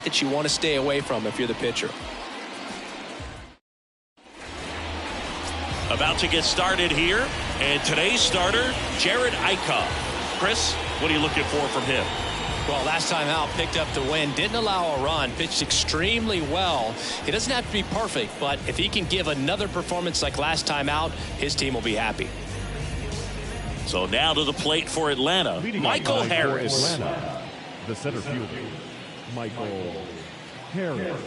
that you want to stay away from if you're the pitcher. About to get started here, and today's starter, Jared Eichhoff. Chris, what are you looking for from him? Well, last time out, picked up the win, didn't allow a run, pitched extremely well. He doesn't have to be perfect, but if he can give another performance like last time out, his team will be happy. So now to the plate for Atlanta, Michael Harris. Atlanta, the center fielder, Michael Harris.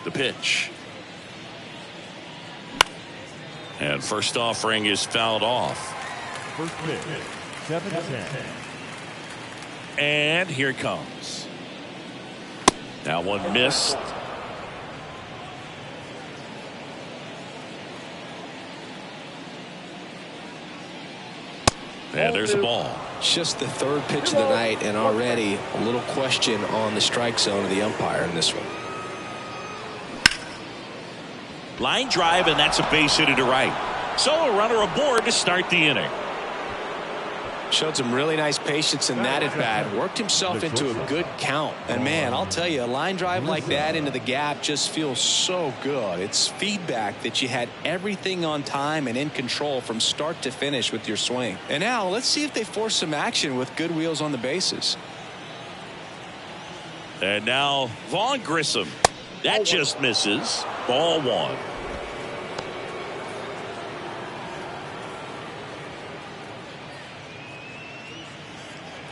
The pitch. And first offering is fouled off. First pitch, 7-10. And here it comes. That one missed. And there's a ball. Just the third pitch of the night, and already a little question on the strike zone of the umpire in this one. Line drive, and that's a base hit to right. So a runner aboard to start the inning. Showed some really nice patience in that at bat. Worked himself into a good count. And man, I'll tell you, a line drive like that into the gap just feels so good. It's feedback that you had everything on time and in control from start to finish with your swing. And now let's see if they force some action with good wheels on the bases. And now Vaughn Grissom. That just misses. Ball one.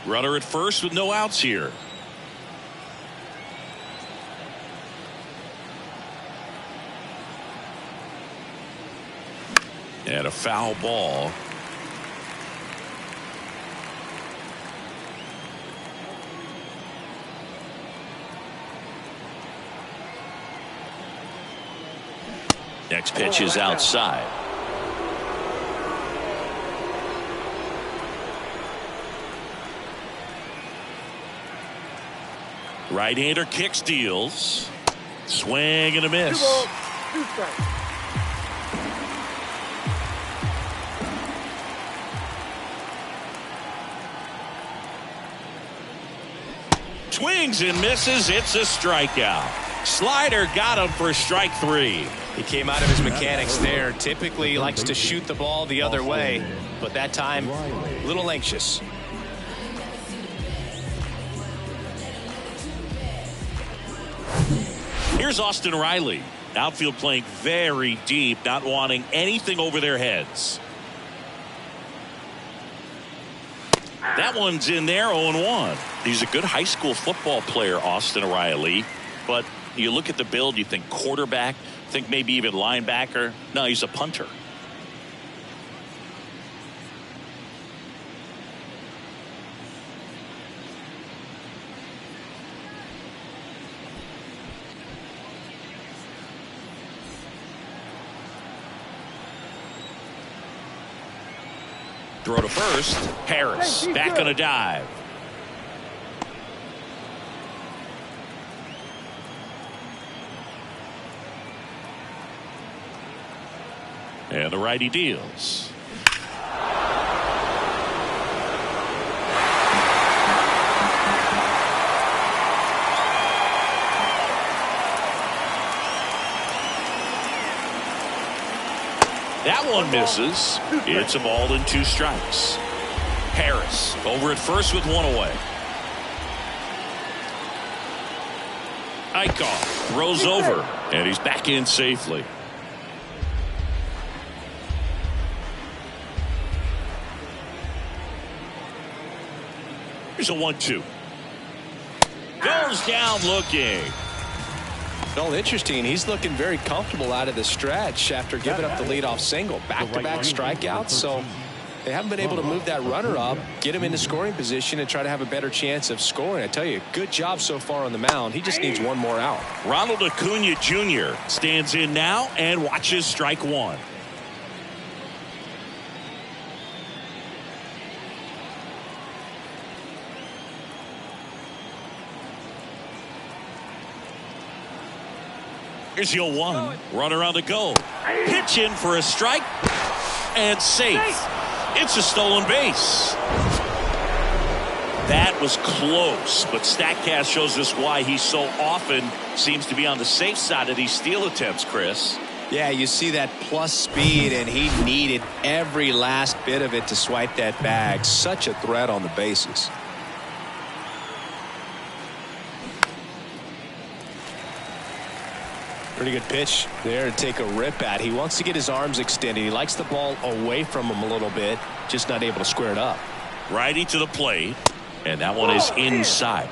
Runner at first with no outs here. And a foul ball. Next pitch is outside. Right-hander kick steals. Swing and a miss. 2 balls, 2 strikes. Swings and misses. It's a strikeout. Slider got him for strike 3. He came out of his mechanics there. Typically he likes to shoot the ball the other way, but that time a little anxious. Here's Austin Riley. Outfield playing very deep, not wanting anything over their heads. That one's in there, 0-1. He's a good high school football player, Austin Riley. But you look at the build, you think quarterback, think maybe even linebacker. No, he's a punter. Throw to first. Harris back on a dive. And the righty deals. That one misses. It's a ball and 2 strikes. Harris over at first with 1 away. Eichhoff throws over, and he's back in safely. Here's a 1-2. Goes down looking. Well, interesting. He's looking very comfortable out of the stretch after giving up the leadoff single. Back-to-back strikeouts, so they haven't been able to move that runner up, get him into scoring position, and try to have a better chance of scoring. I tell you, good job so far on the mound. He just needs 1 more out. Ronald Acuna Jr. stands in now and watches strike 1. Here's the 0-1. Runner on the go. Pitch in for a strike. And safe. It's a stolen base. That was close, but StatCast shows us why he so often seems to be on the safe side of these steal attempts, Chris. Yeah, you see that plus speed, and he needed every last bit of it to swipe that bag. Such a threat on the bases. Pretty good pitch there to take a rip at. He wants to get his arms extended. He likes the ball away from him a little bit, just not able to square it up. Righty to the plate, and that one is inside.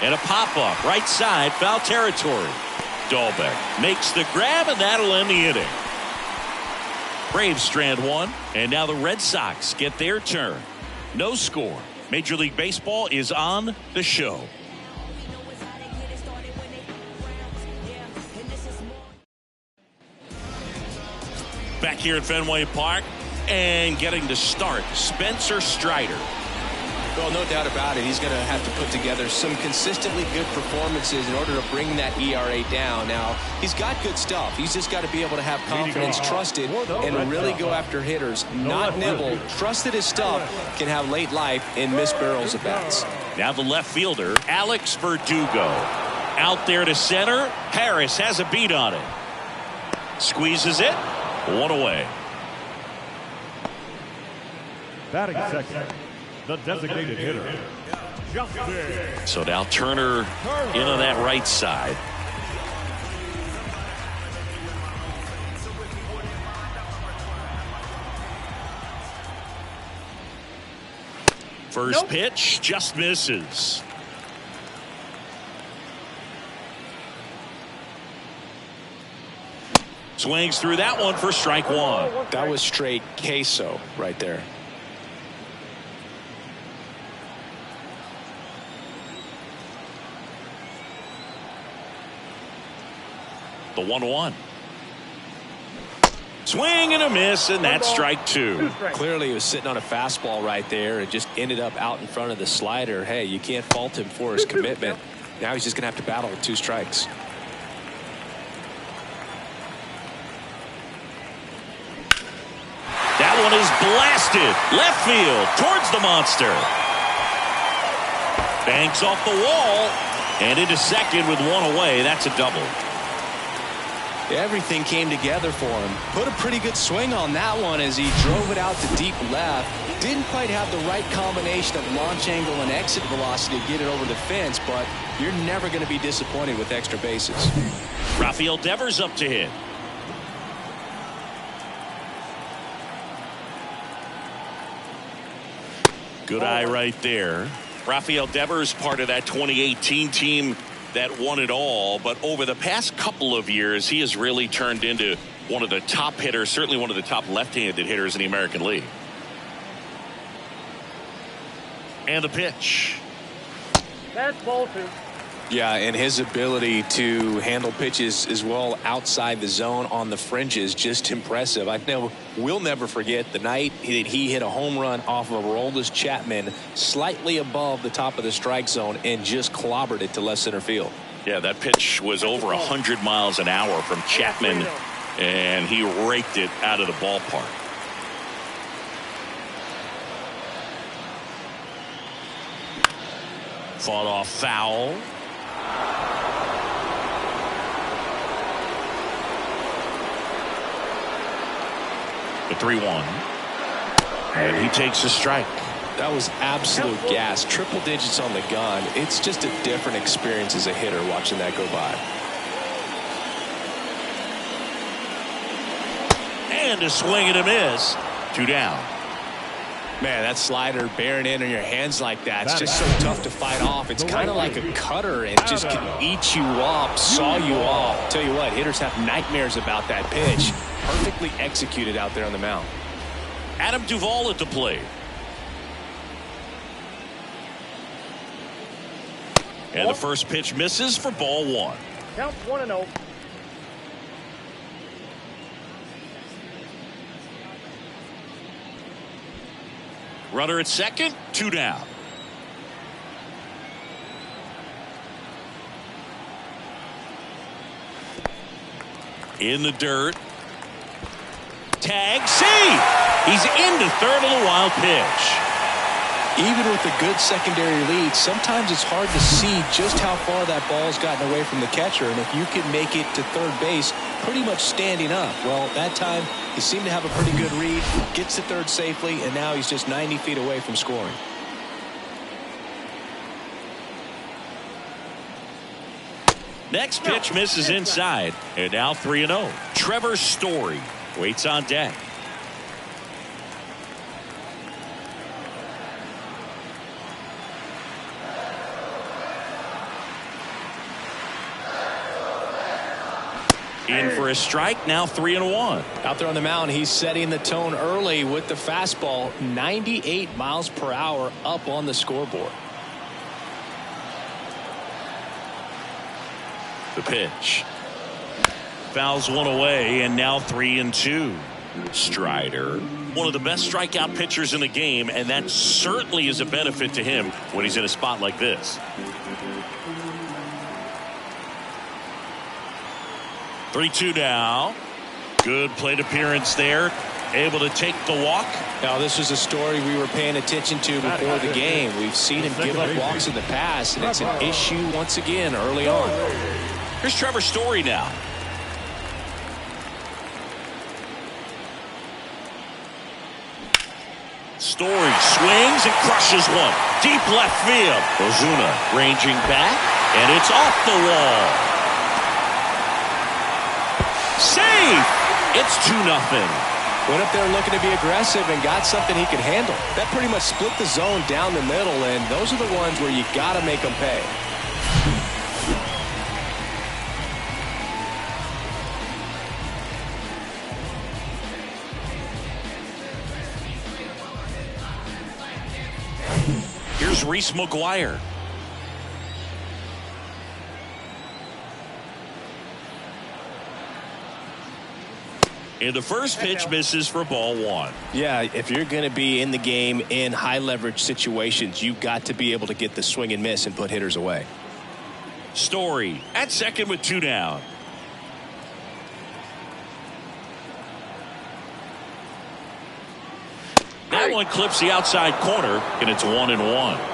And a pop-up, right side, foul territory. Dahlbeck makes the grab, and that'll end the inning. Braves strand one, and now the Red Sox get their turn. No score. Major League Baseball is on the show. Back here at Fenway Park, and getting to start, Spencer Strider. Well, no doubt about it. He's going to have to put together some consistently good performances in order to bring that ERA down. Now, he's got good stuff. He's just got to be able to have confidence, trust it, and really go after hitters, not nibble. Trust that his stuff can have late life and miss barrels of bats. Now the left fielder, Alex Verdugo. Out there to center. Harris has a beat on it. Squeezes it. One away. Batting second, the designated hitter, Justin. So now Turner in on that right side. First pitch just misses. Swings through that one for strike one. That was straight queso right there. The 1-1. Swing and a miss, and that's strike two. Clearly he was sitting on a fastball right there and just ended up out in front of the slider. Hey, you can't fault him for his commitment. Now he's just going to have to battle with 2 strikes. That one is blasted left field towards the monster. Banks off the wall and into second with one away. That's a double. Everything came together for him. Put a pretty good swing on that one as he drove it out to deep left. Didn't quite have the right combination of launch angle and exit velocity to get it over the fence, but you're never going to be disappointed with extra bases. Rafael Devers up to hit. Good eye right there. Rafael Devers, part of that 2018 team that won it all, but over the past couple of years, he has really turned into one of the top hitters, certainly one of the top left-handed hitters in the American League. And the pitch. That's ball 2. Yeah, and his ability to handle pitches as well outside the zone on the fringes, just impressive. I know we'll never forget the night that he hit a home run off of Aroldis Chapman slightly above the top of the strike zone and just clobbered it to left center field. Yeah, that pitch was over 100 miles an hour from Chapman, and he raked it out of the ballpark. Fought off foul. The 3-1. And he takes a strike. That was absolute gas. Triple digits on the gun. It's just a different experience as a hitter watching that go by. And a swing and a miss. 2 down. Man, that slider bearing in on your hands like that, it's just so tough to fight off. It's kind of like a cutter and just can eat you up, saw you off. Tell you what, hitters have nightmares about that pitch. Perfectly executed out there on the mound. Adam Duvall at the plate. And the first pitch misses for ball 1. Count 1-0. Runner at second, 2 down. In the dirt. Tag, see! He's into third on the wild pitch. Even with a good secondary lead, sometimes it's hard to see just how far that ball's gotten away from the catcher. And if you can make it to third base pretty much standing up, well, that time he seemed to have a pretty good read, gets to third safely, and now he's just 90 feet away from scoring. Next pitch misses inside, and now 3-0. Trevor Story waits on deck. In for a strike, now 3-1. Out there on the mound, he's setting the tone early with the fastball, 98 miles per hour up on the scoreboard. The pitch. Fouls one away, and now 3-2. Strider, one of the best strikeout pitchers in the game, and that certainly is a benefit to him when he's in a spot like this. 3-2 now. Good plate appearance there. Able to take the walk. Now, this was a story we were paying attention to before the game. We've seen him give up walks in the past, and it's an issue once again early on. Here's Trevor Story now. Story swings and crushes one. Deep left field. Ozuna ranging back, and it's off the wall. Save! It's 2-0. Went up there looking to be aggressive and got something he could handle. That pretty much split the zone down the middle, and those are the ones where you got to make them pay. Here's Reese McGuire. And the first pitch misses for ball one. Yeah, if you're going to be in the game in high leverage situations, you've got to be able to get the swing and miss and put hitters away. Story at second with 2 down. That one clips the outside corner, and it's 1-1.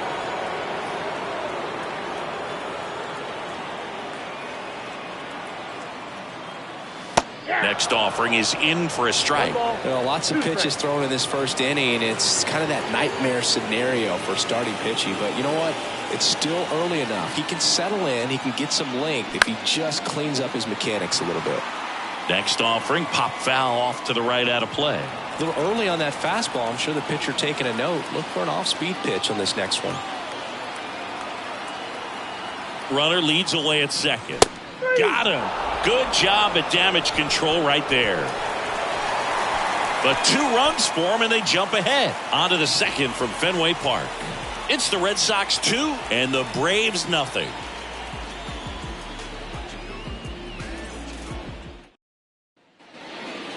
Next offering is in for a strike. Lots of pitches thrown in this first inning. It's kind of that nightmare scenario for starting pitching. But you know what? It's still early enough. He can settle in. He can get some length if he just cleans up his mechanics a little bit. Next offering, pop foul off to the right out of play. A little early on that fastball. I'm sure the pitcher taking a note. Look for an off-speed pitch on this next one. Runner leads away at second. Got him. Good job at damage control right there. But 2 runs for him, and they jump ahead. On to the second from Fenway Park. It's the Red Sox 2 and the Braves nothing.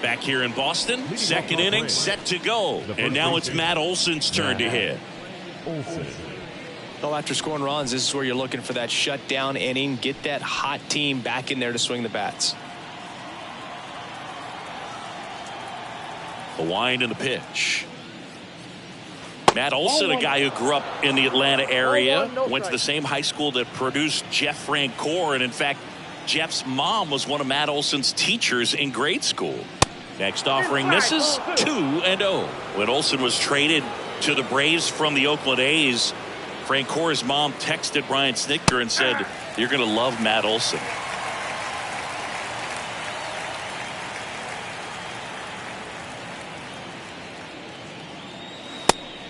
Back here in Boston, second inning set to go. And now it's Matt Olson's turn to hit. Well, after scoring runs, this is where you're looking for that shutdown inning. Get that hot team back in there to swing the bats. The wind and the pitch. Matt Olson, a guy who grew up in the Atlanta area, went to the same high school that produced Jeff Francoeur, and in fact, Jeff's mom was one of Matt Olson's teachers in grade school. Next offering misses, 2-0. When Olson was traded to the Braves from the Oakland A's, Francoeur's mom texted Brian Snitker and said, "You're going to love Matt Olson."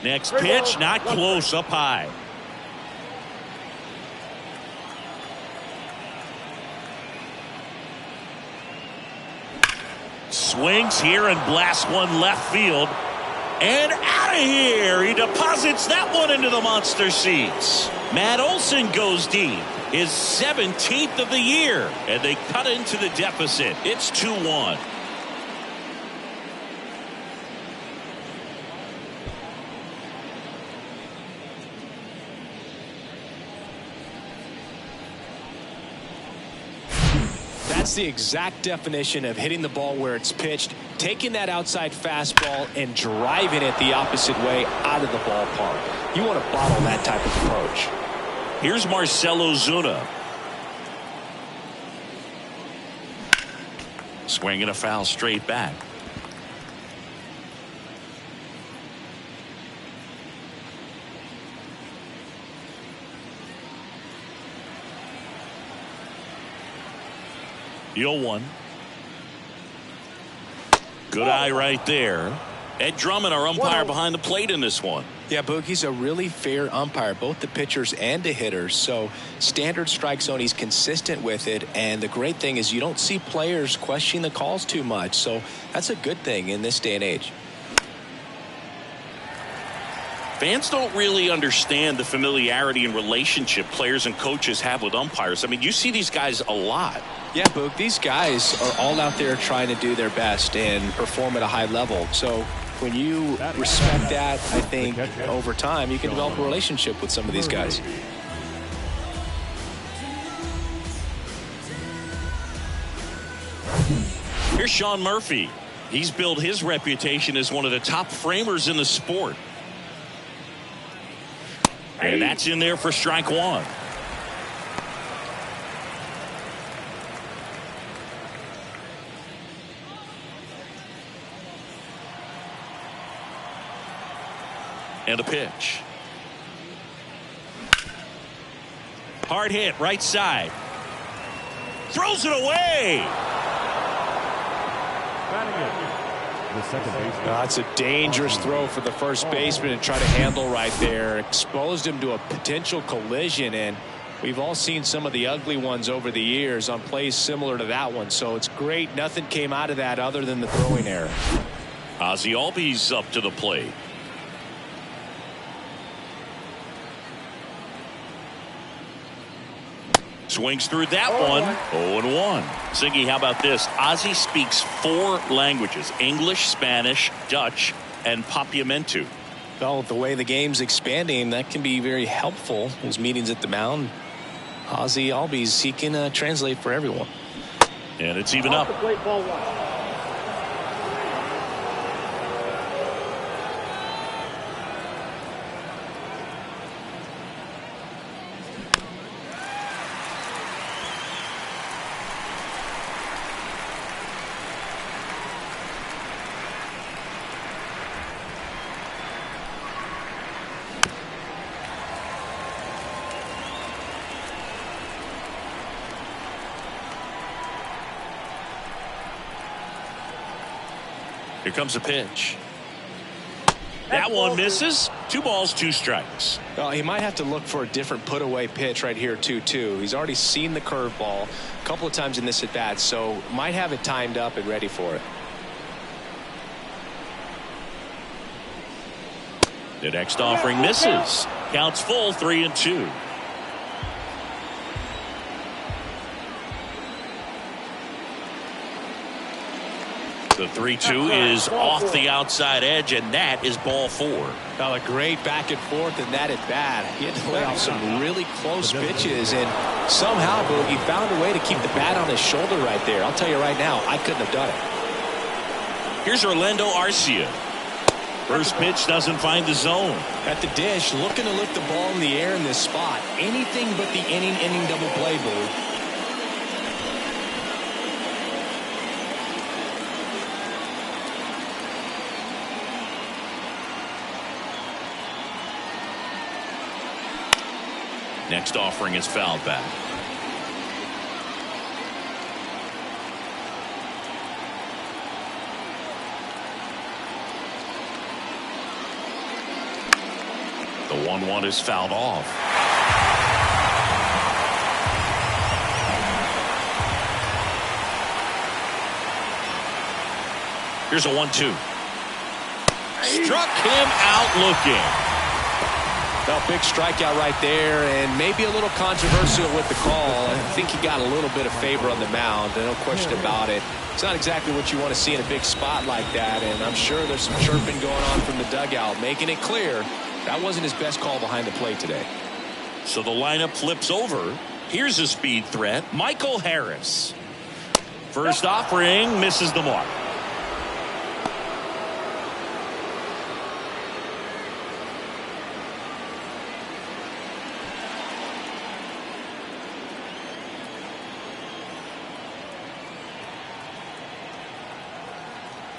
Next pitch, not close, up high. Swings here and blasts one left field. And out of here. He deposits that one into the monster seats. Matt Olson goes deep. His 17th of the year. And they cut into the deficit. It's 2-1. That's the exact definition of hitting the ball where it's pitched, taking that outside fastball and driving it the opposite way out of the ballpark. You want to bottle that type of approach. Here's Marcell Ozuna. Swinging a foul straight back. The 0-1. Good eye right there. Ed Drummond, our umpire behind the plate in this one. Yeah, Boog, he's a really fair umpire, both the pitchers and the hitters. So standard strike zone, he's consistent with it. And the great thing is you don't see players questioning the calls too much. So that's a good thing in this day and age. Fans don't really understand the familiarity and relationship players and coaches have with umpires. I mean, you see these guys a lot. Yeah, Boog, these guys are all out there trying to do their best and perform at a high level. So when you respect that, I think over time you can develop a relationship with some of these guys. Here's Sean Murphy. He's built his reputation as one of the top framers in the sport. And that's in there for strike one. And a pitch. Hard hit, right side. Throws it away. The second baseman. That's a dangerous throw for the first baseman to try to handle right there. Exposed him to a potential collision, and we've all seen some of the ugly ones over the years on plays similar to that one. So it's great. Nothing came out of that other than the throwing error. Ozzie Albies up to the plate. Swings through that one. 0-1. Ziggy, how about this? Ozzie speaks 4 languages: English, Spanish, Dutch, and Papiamentu. Well, the way the game's expanding, that can be very helpful. Those meetings at the mound, Ozzie Albies, he can translate for everyone. And it's even up. Ball one. Here comes a pitch. That one misses. 2 balls, 2 strikes. Well, he might have to look for a different put-away pitch right here, 2-2. He's already seen the curveball a couple of times in this at-bat, so might have it timed up and ready for it. The next offering misses. Counts full, 3-2. The 3-2 is off the outside edge, and that is ball 4. Well, a great back and forth in that at bat. He had to lay off some really close pitches, and somehow, Boog, he found a way to keep the bat on his shoulder right there. I'll tell you right now, I couldn't have done it. Here's Orlando Arcia. First pitch doesn't find the zone. At the dish, looking to lift the ball in the air in this spot. Anything but the inning double play, Boog. Next offering is fouled back. The 1-1 is fouled off. Here's a 1-2. Struck him out looking. Well, big strikeout right there, and maybe a little controversial with the call. I think he got a little bit of favor on the mound, no question about it. It's not exactly what you want to see in a big spot like that, and I'm sure there's some chirping going on from the dugout, making it clear that wasn't his best call behind the plate today. So the lineup flips over. Here's a speed threat, Michael Harris. First offering misses the mark.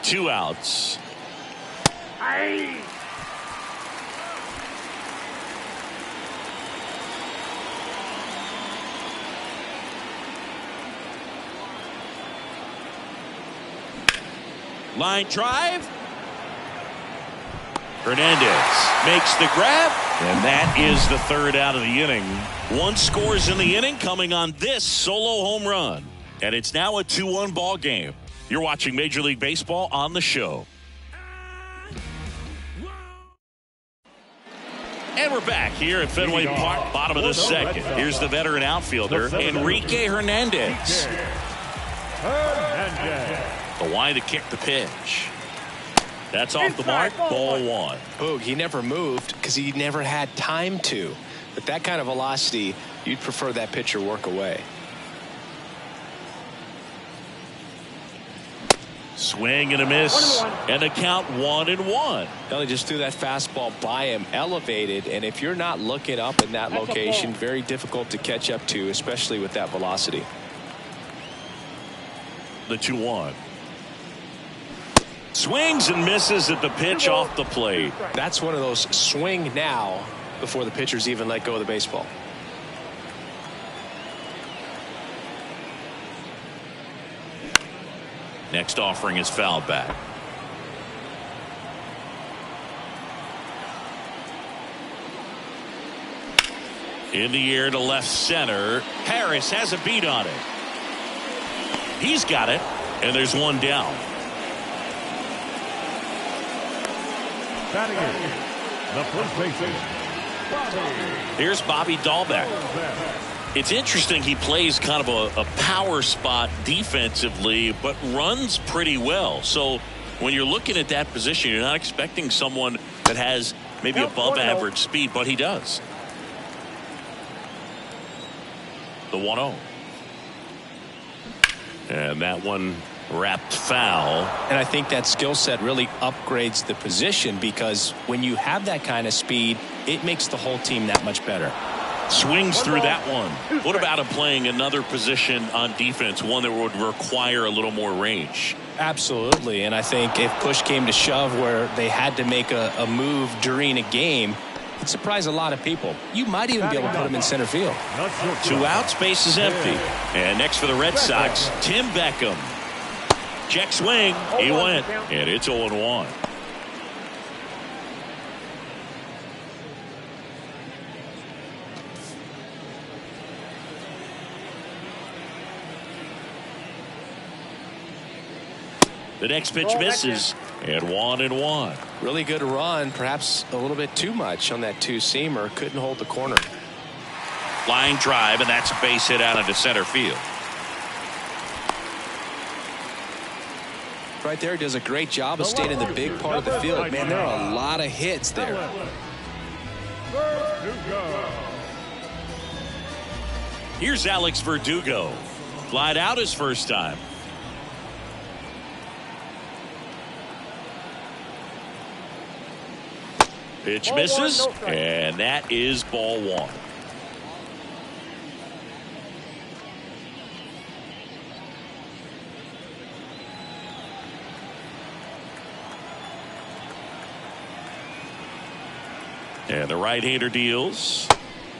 Two outs. Aye. Line drive. Hernandez makes the grab, and that is the third out of the inning. One scores in the inning coming on this solo home run, and it's now a 2-1 ball game. You're watching Major League Baseball on the show. And we're back here at Fenway Park, bottom of the second. Here's the veteran outfielder, Enrique Hernandez. The line to kick the pitch. That's off the mark, ball one. Boog, he never moved because he never had time to. But that kind of velocity, you'd prefer that pitcher work away. Swing and a miss, and a count 1-1. Well, he just threw that fastball by him, elevated, and if you're not looking up in that location, very difficult to catch up to, especially with that velocity. The 2-1. Swings and misses at the pitch off the plate. That's one of those swing now before the pitchers even let go of the baseball. Next offering is fouled back. In the air to left center. Harris has a beat on it. He's got it, and there's one down. Batting in, the first baseman, Here's Bobby Dahlbeck. It's interesting, he plays kind of a power spot defensively, but runs pretty well. So when you're looking at that position, you're not expecting someone that has maybe above average speed, but he does. The 1-0. And that one wrapped foul. And I think that skill set really upgrades the position, because when you have that kind of speed, it makes the whole team that much better. Swings through that one. What about him playing another position on defense, one that would require a little more range? Absolutely. And I think if push came to shove where they had to make a move during a game, it'd surprise a lot of people. You might even be able to put him in center field. 2 outs, base is empty. And next for the Red Sox, Tim Beckham. Check swing. He went. And it's 0-1. The next pitch misses. And 1-1. Really good run. Perhaps a little bit too much on that two-seamer. Couldn't hold the corner. Line drive, and that's a base hit out into center field. Right there, does a great job of staying in the big part of the field. Man, there are a lot of hits there. Here's Alex Verdugo. Flied out his first time. Pitch misses, and that is ball one. And the right-hander deals.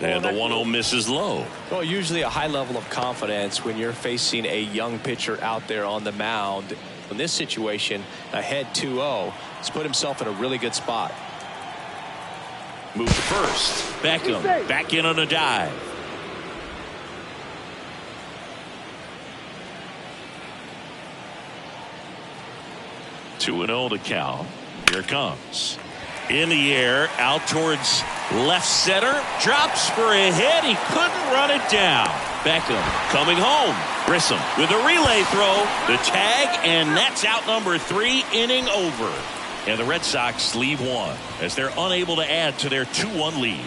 And the 1-0 misses low. Well, usually a high level of confidence when you're facing a young pitcher out there on the mound. In this situation, ahead 2-0, he's put himself in a really good spot. Move to first. Beckham back in on a dive. Two and 0 to count. Here it comes. In the air, out towards left center. Drops for a hit. He couldn't run it down. Beckham coming home. Grissom with a relay throw. The tag, and that's out number 3, inning over. And the Red Sox leave one as they're unable to add to their 2-1 lead.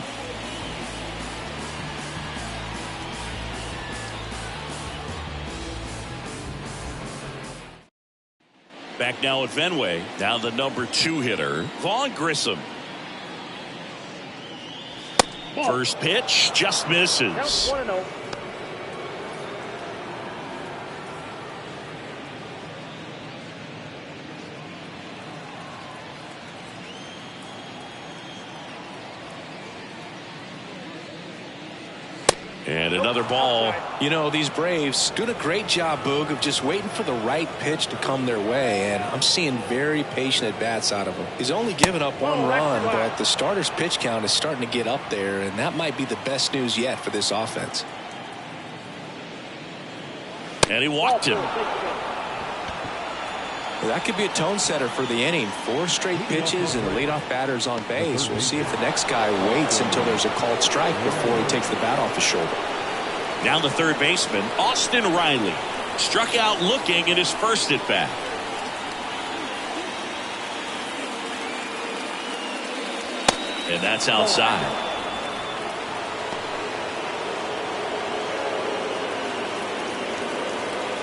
Back now at Fenway. Now the number 2 hitter, Vaughn Grissom. First pitch just misses. Count 1-0. And another ball. You know, these Braves doing a great job, Boog, of just waiting for the right pitch to come their way, and I'm seeing very patient at-bats out of him. He's only given up 1 run, but the starter's pitch count is starting to get up there, and that might be the best news yet for this offense. And he walked him. That could be a tone setter for the inning. 4 straight pitches and the leadoff batter's on base. We'll see if the next guy waits until there's a called strike before he takes the bat off his shoulder. Now the third baseman, Austin Riley, struck out looking in his first at bat. And that's outside.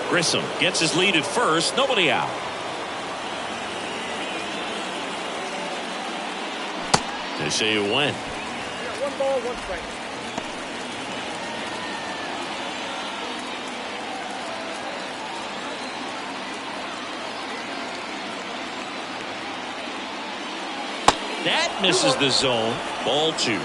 Grissom gets his lead at first. Nobody out. They say you win. 1 ball, 1 strike. That misses the zone. Ball 2.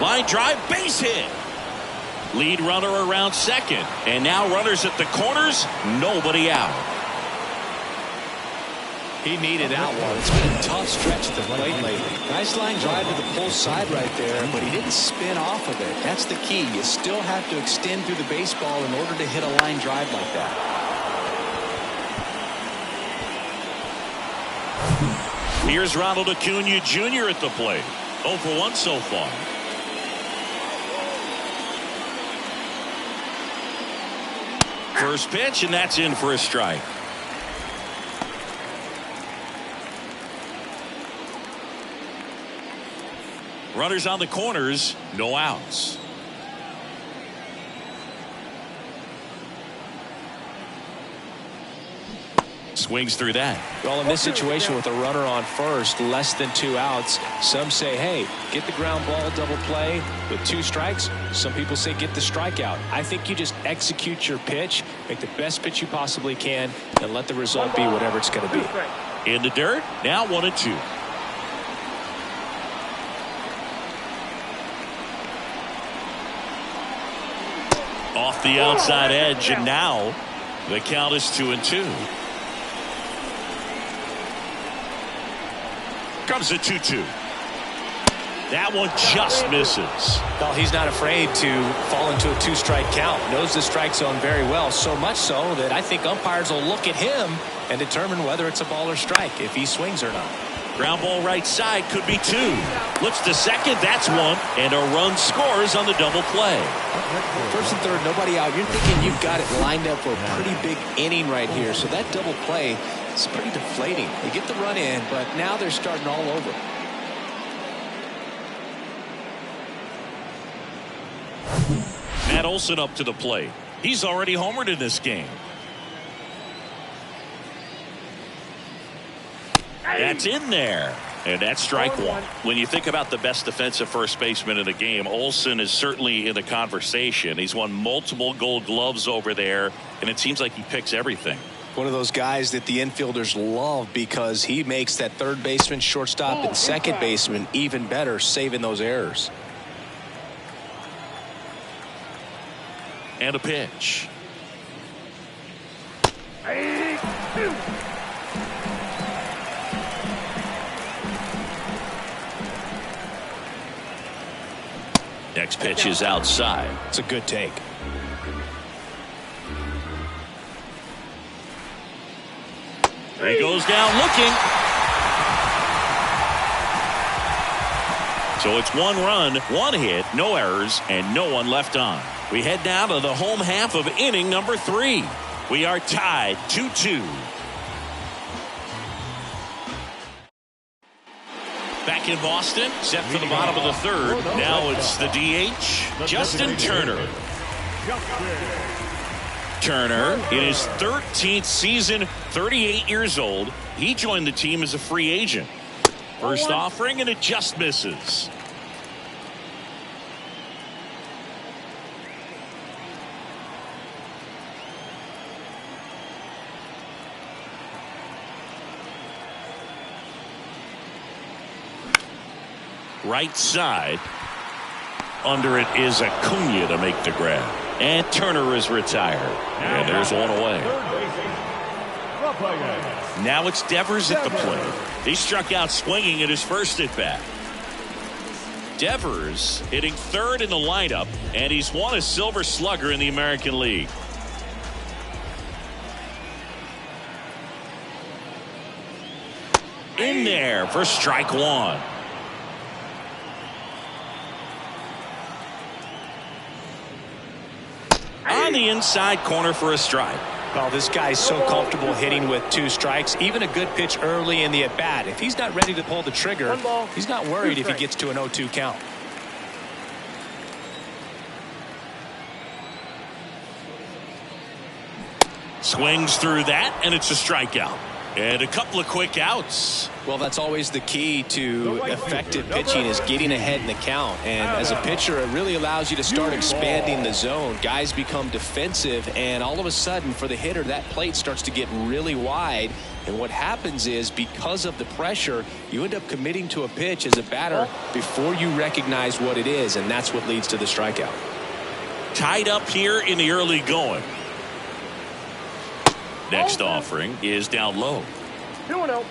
Line drive, base hit. Lead runner around second. And now runners at the corners. Nobody out. He needed that one. It's been a tough stretch at the plate lately. Nice line drive to the pull side right there, but he didn't spin off of it. That's the key. You still have to extend through the baseball in order to hit a line drive like that. Here's Ronald Acuna Jr. at the plate. 0 for 1 so far. First pitch, and that's in for a strike. Runners on the corners, no outs. Swings through that. Well, in this situation with a runner on first, less than 2 outs, some say, hey, get the ground ball, double play with 2 strikes. Some people say get the strikeout. I think you just execute your pitch, make the best pitch you possibly can, and let the result be whatever it's going to be. In the dirt, now 1-2. Off the outside edge, and now the count is 2-2. Comes a 2-2. That one just misses. Well, he's not afraid to fall into a 2-strike count. Knows the strike zone very well, so much so that I think umpires will look at him and determine whether it's a ball or strike, if he swings or not. Ground ball right side, could be 2. Looks to second, that's 1, and a run scores on the double play. First and third, nobody out. You're thinking you've got it lined up for a pretty big inning right here, so that double play is pretty deflating. They get the run in, but now they're starting all over. Matt Olson up to the plate. He's already homered in this game. That's in there. And that's strike 1. When you think about the best defensive first baseman in the game, Olson is certainly in the conversation. He's won multiple Gold Gloves over there, and it seems like he picks everything. One of those guys that the infielders love because he makes that third baseman, shortstop, and second baseman even better, saving those errors. And a pitch. Next pitch is outside. It's a good take. He goes down looking. So it's 1 run, 1 hit, no errors, and no one left on. We head now to the home half of inning number 3. We are tied 2-2. Back back in Boston, set for the bottom of the third. Now it's the DH, Justin Turner. Turner, in his 13th season, 38 years old. He joined the team as a free agent. First offering, and it just misses. Right side. Under it is Acuna to make the grab. And Turner is retired. And there's one away. Now it's Devers at the plate. He struck out swinging at his first at bat. Devers hitting third in the lineup, and he's won a Silver Slugger in the American League. In there for strike one. On the inside corner for a strike. Well, this guy's so comfortable hitting with 2 strikes. Even a good pitch early in the at-bat. If he's not ready to pull the trigger, he's not worried if he gets to an 0-2 count. Swings through that, and it's a strikeout. And a couple of quick outs. Well, that's always the key to effective pitching, is getting ahead in the count. And as a pitcher, it really allows you to start expanding the zone. Guys become defensive, and all of a sudden, for the hitter, that plate starts to get really wide. And what happens is, because of the pressure, you end up committing to a pitch as a batter before you recognize what it is, and that's what leads to the strikeout. Tied up here in the early going. Next offering is down low. 2-0.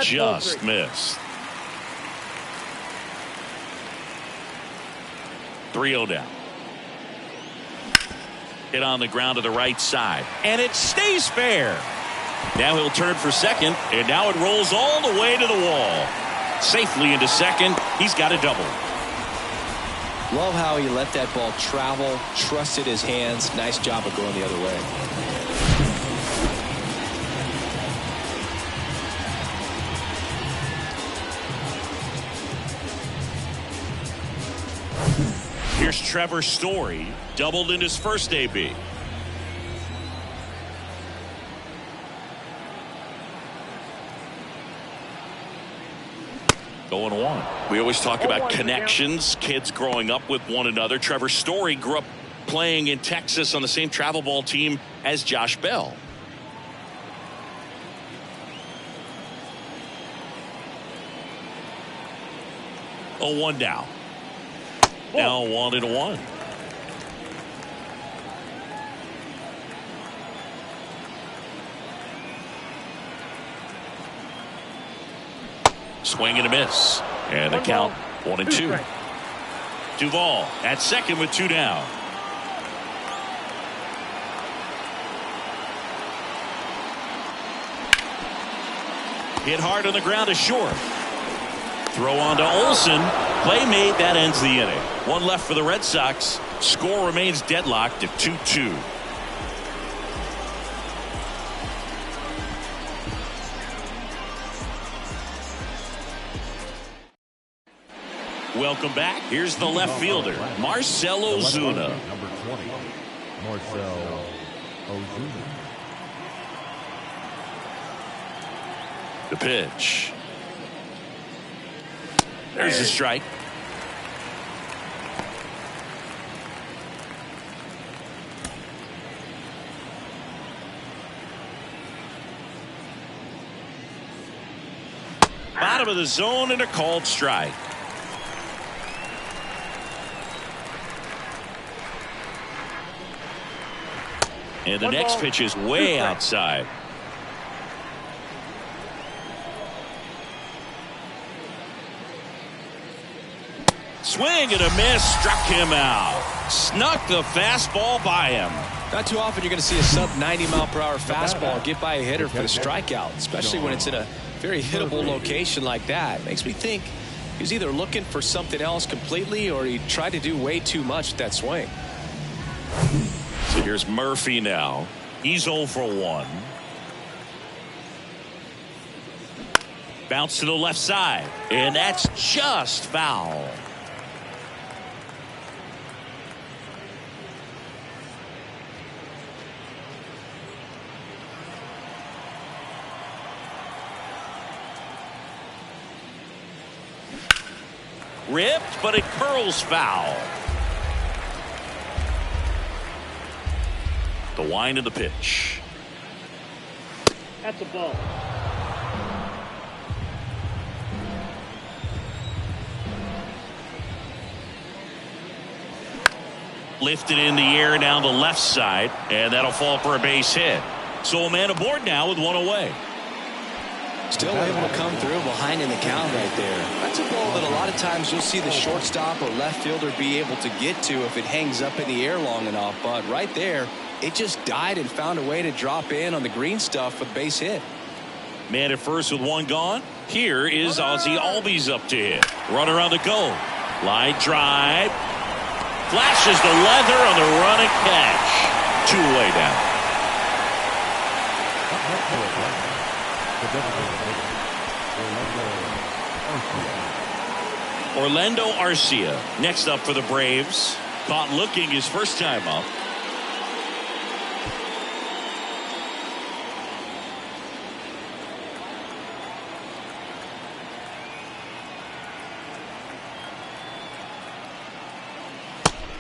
Just missed. 3-0 down. Hit on the ground to the right side, and it stays fair. Now he'll turn for second, and now it rolls all the way to the wall. Safely into second. He's got a double. Love how he let that ball travel, trusted his hands. Nice job of going the other way. Here's Trevor Story, doubled in his first AB. Going one. We always talk about connections, kids growing up with one another. Trevor Story grew up playing in Texas on the same travel ball team as Josh Bell. Oh, 1 down. Now 1-1. Swing and a miss. And the count 1-2. Duvall at second with 2 down. Hit hard on the ground to short. Throw on to Olsen. Play made. That ends the inning. 1 left for the Red Sox. Score remains deadlocked at 2-2. Welcome back. Here's the left fielder, Marcell Ozuna. Number 20, Marcell Ozuna. The pitch. There's a strike. Bottom of the zone and a called strike. And the next pitch is way outside. Swing and a miss, struck him out. Snuck the fastball by him. Not too often you're going to see a sub-90-mile-per-hour fastball get by a hitter for the strikeout, especially when it's in a very hittable location like that. Makes me think he was either looking for something else completely, or he tried to do way too much with that swing. So here's Murphy now. He's 0 for 1. Bounce to the left side, and that's just foul. Ripped, but it curls foul. The wind of the pitch. That's a ball. Lifted in the air down the left side, and that'll fall for a base hit. So a man aboard now with one away. Still able to come through behind in the count right there. That's a ball that a lot of times you'll see the shortstop or left fielder be able to get to if it hangs up in the air long enough. But right there, it just died and found a way to drop in on the green stuff for the base hit. Man at first with one gone. Here is Ozzie Albies up to hit. Runner on the go. Line drive. Flashes the leather on the run and catch. 2 away down. Orlando Arcia next up for the Braves. Caught looking his first time up.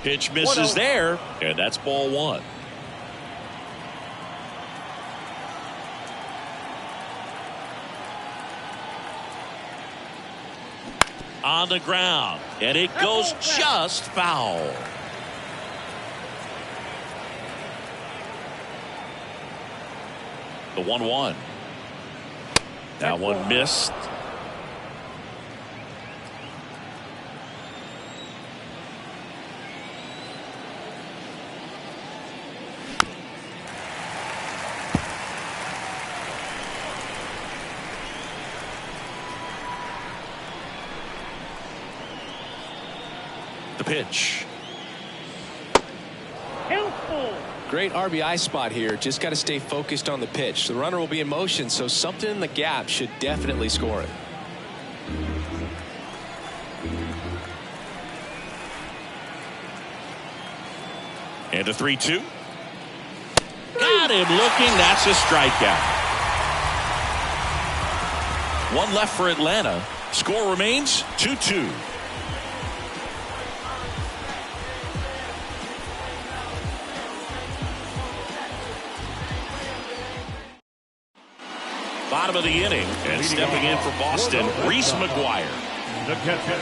Pitch misses there, and that's ball 1. On the ground, and it goes just foul. The 1-1. That one missed. The pitch. Great RBI spot here. Just got to stay focused on the pitch. The runner will be in motion, so something in the gap should definitely score it. And a 3-2. Got him looking. That's a strikeout. One left for Atlanta. Score remains 2-2. Bottom of the inning, and stepping in for Boston, Reese McGuire. The catcher,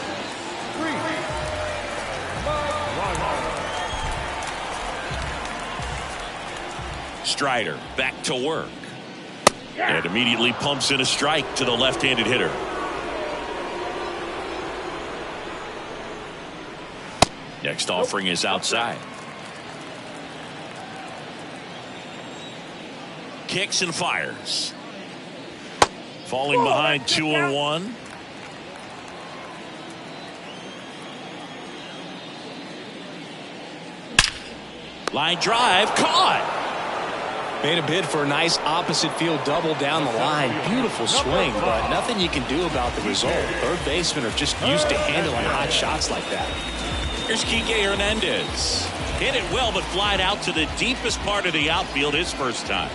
Strider back to work. And immediately pumps in a strike to the left-handed hitter. Next offering is outside. Kicks and fires. Falling behind 2-1. Line drive caught. Made a bid for a nice opposite field double down the line. Beautiful swing, but nothing you can do about the result. Third basemen are just used to handling hot shots like that. Here's Kike Hernandez. Hit it well, but flied out to the deepest part of the outfield his first time.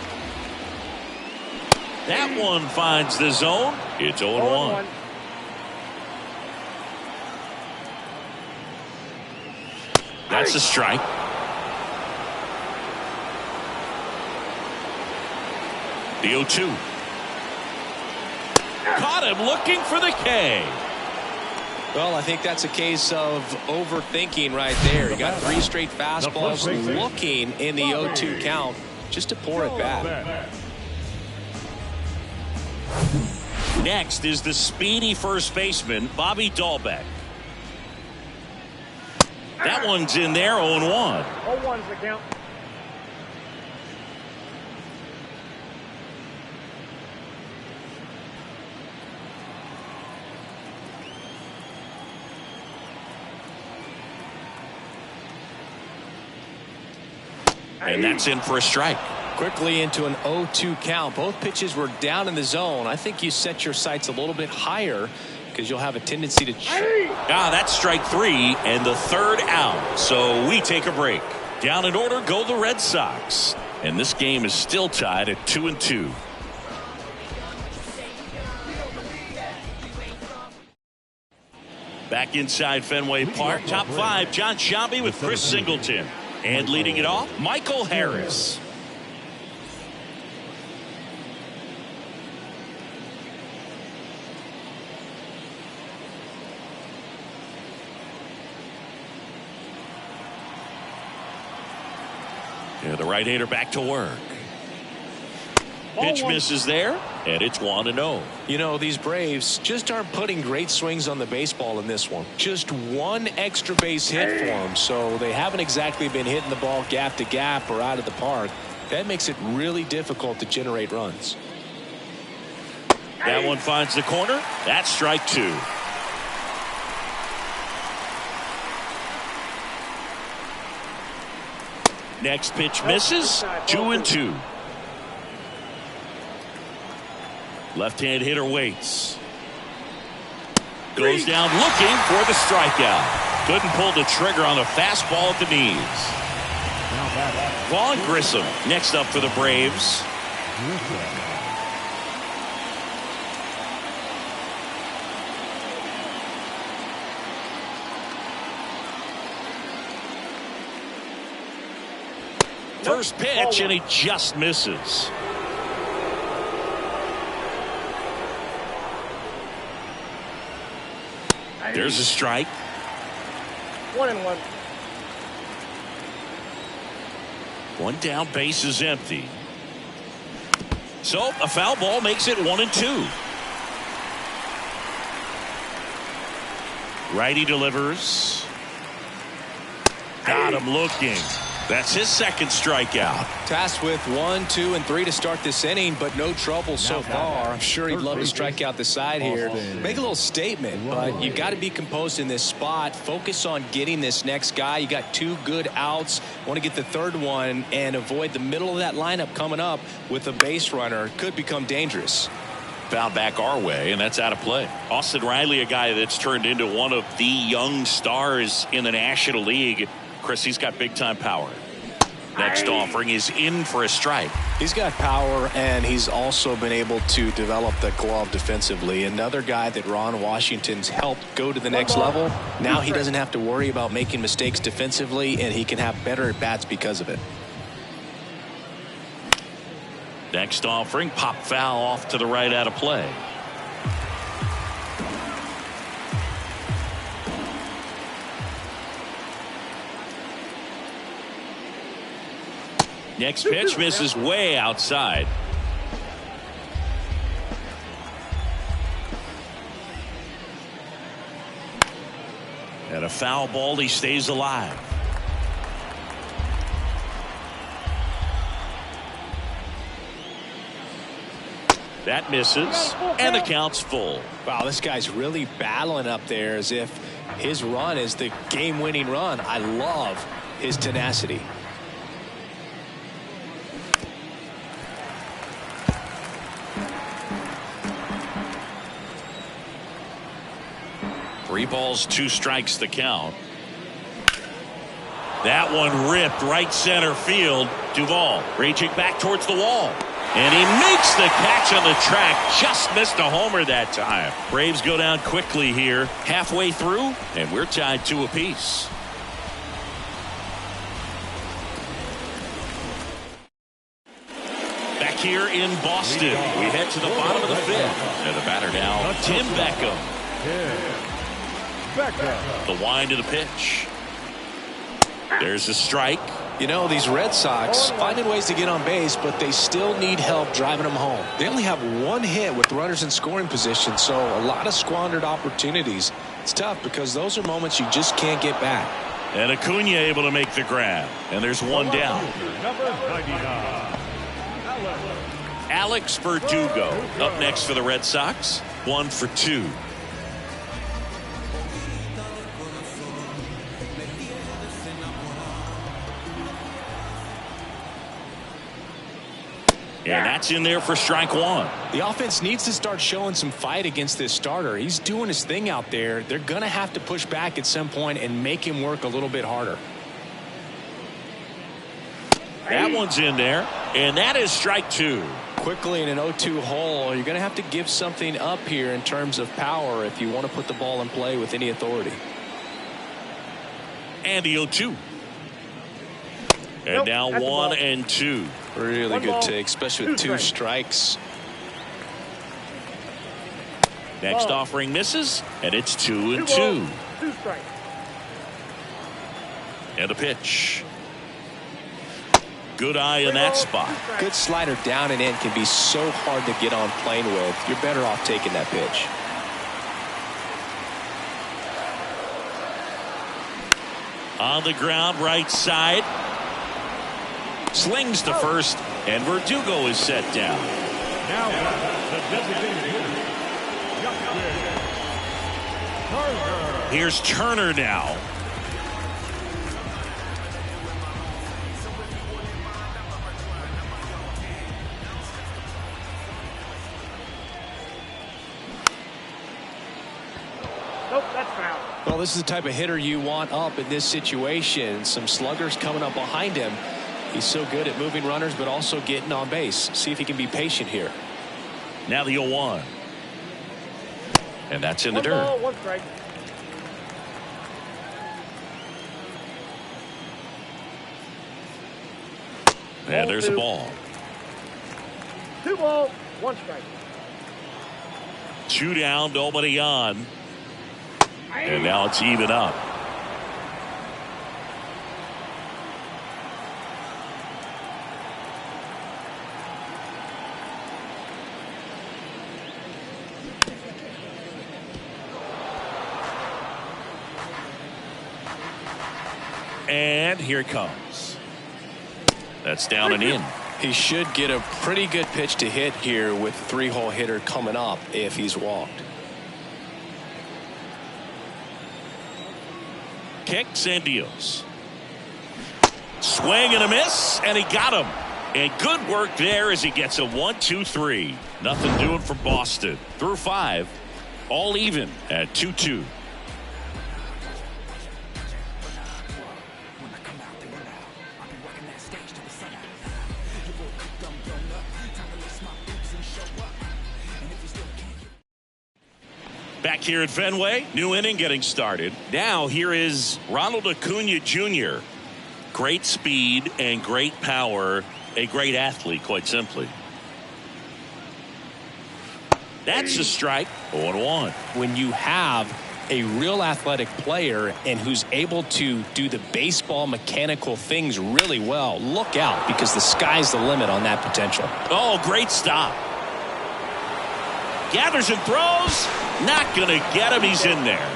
That one finds the zone. It's 0-1. That's a strike. The 0-2. Caught him looking for the K. Well, I think that's a case of overthinking right there. He got 3 straight fastballs looking in the 0-2 count just to pour it back. Next is the speedy first baseman, Bobby Dahlbeck. That one's in there, 0-1. 0-1's the count. And that's in for a strike. Quickly into an 0-2 count. Both pitches were down in the zone. I think you set your sights a little bit higher because you'll have a tendency to. That's strike 3 and the third out. So we take a break. Down in order go the Red Sox. And this game is still tied at 2-2. Back inside Fenway Park. Top 5, John Sciambi with Chris Singleton. And leading it off, Michael Harris. Yeah, the right-hander back to work. Pitch misses there, and it's 1-0. You know, these Braves just aren't putting great swings on the baseball in this one. Just one extra base hit for them, so they haven't exactly been hitting the ball gap to gap or out of the park. That makes it really difficult to generate runs. That one finds the corner. That's strike 2. Next pitch misses. 2-2. Left-hand hitter waits. Goes down looking for the strikeout. Couldn't pull the trigger on the fastball at the knees. Vaughn Grissom next up for the Braves. First pitch, and he just misses. There's a strike. 1-1. One down, base is empty. So a foul ball makes it 1-2. Righty delivers. Got him looking. That's his second strikeout. Tasked with 1, 2, and 3 to start this inning, but no trouble so far. I'm sure he'd love to strike out the side here. Make a little statement, but you got to be composed in this spot. Focus on getting this next guy. You got 2 good outs. Want to get the third one and avoid the middle of that lineup coming up with a base runner. Could become dangerous. Foul back our way, and that's out of play. Austin Riley, a guy that's turned into one of the young stars in the National League. Chris, he's got big-time power. Next offering is in for a strike. He's got power, and he's also been able to develop the glove defensively. Another guy that Ron Washington's helped go to the next level. Now he doesn't have to worry about making mistakes defensively, and he can have better at-bats because of it. Next offering, pop foul off to the right, out of play. Next pitch misses way outside. And a foul ball, he stays alive. That misses, and the count's full. Wow, this guy's really battling up there as if his run is the game-winning run. I love his tenacity. Three balls, 2 strikes the count. That one ripped right center field. Duvall reaching back towards the wall. And he makes the catch on the track. Just missed a homer that time. Braves go down quickly here. Halfway through, and we're tied 2 apiece. Back here in Boston, we head to the bottom of the 5th. And the batter now, Tim Beckham. The wind of the pitch. There's a strike. You know, these Red Sox finding ways to get on base, but they still need help driving them home. They only have 1 hit with runners in scoring position, so a lot of squandered opportunities. It's tough because those are moments you just can't get back. And Acuna able to make the grab. And there's 1 down. Number 99. Alex Verdugo up next for the Red Sox. 1 for 2. And that's in there for strike one. The offense needs to start showing some fight against this starter. He's doing his thing out there. They're going to have to push back at some point and make him work a little bit harder. That one's in there, and that is strike two. Quickly in an 0-2 hole, you're going to have to give something up here in terms of power if you want to put the ball in play with any authority. And the 0-2. And now 1-2. Really good take, especially with two strikes. Next offering misses, and it's 2-2. 2 strikes. And a pitch. Good eye in that spot. Good slider down and in can be so hard to get on plane with. You're better off taking that pitch. On the ground, right side. Slings to first, and Verdugo is set down. Now the designated hitter. Here's Turner now. Nope, that's foul. Well, this is the type of hitter you want up in this situation. Some sluggers coming up behind him. He's so good at moving runners, but also getting on base. See if he can be patient here. Now the 0-1. And that's in the 1 dirt. ball, 1 strike. And there's a ball. 2 balls, 1 strike. 2 down, nobody on. And now it's even up. And here it comes. That's down and in. He should get a pretty good pitch to hit here with 3-hole hitter coming up if he's walked. Kicks and deals. Swing and a miss, and he got him. And good work there as he gets a 1-2-3. Nothing doing for Boston. Through 5, all even at 2-2. Back here at Fenway, new inning getting started. Now here is Ronald Acuna Jr. Great speed and great power. A great athlete, quite simply. That's a strike. 0-1. When you have a real athletic player and who's able to do the baseball mechanical things really well, look out, because the sky's the limit on that potential. Oh, great stop. Gathers and throws. Not going to get him. He's in there.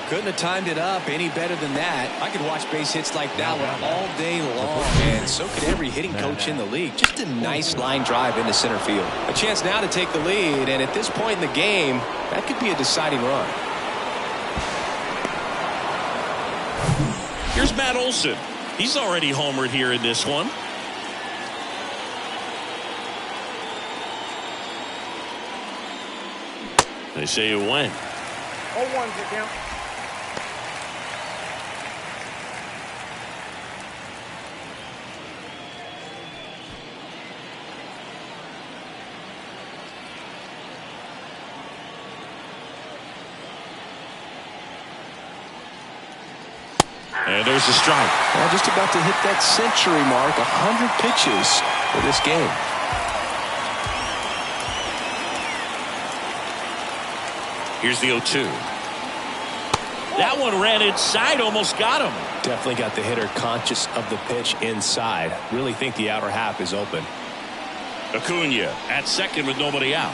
Couldn't have timed it up any better than that. I could watch base hits like that one all day long, and so could every hitting coach in the league. Just a nice line drive into center field. A chance now to take the lead, and at this point in the game, that could be a deciding run. Here's Matt Olson. He's already homered here in this one. They say it went. 0-1's the count. And there's a strike. Well, just about to hit that century mark, 100 pitches for this game. Here's the 0-2. That one ran inside, almost got him. Definitely got the hitter conscious of the pitch inside. Really think the outer half is open. Acuna at second with nobody out.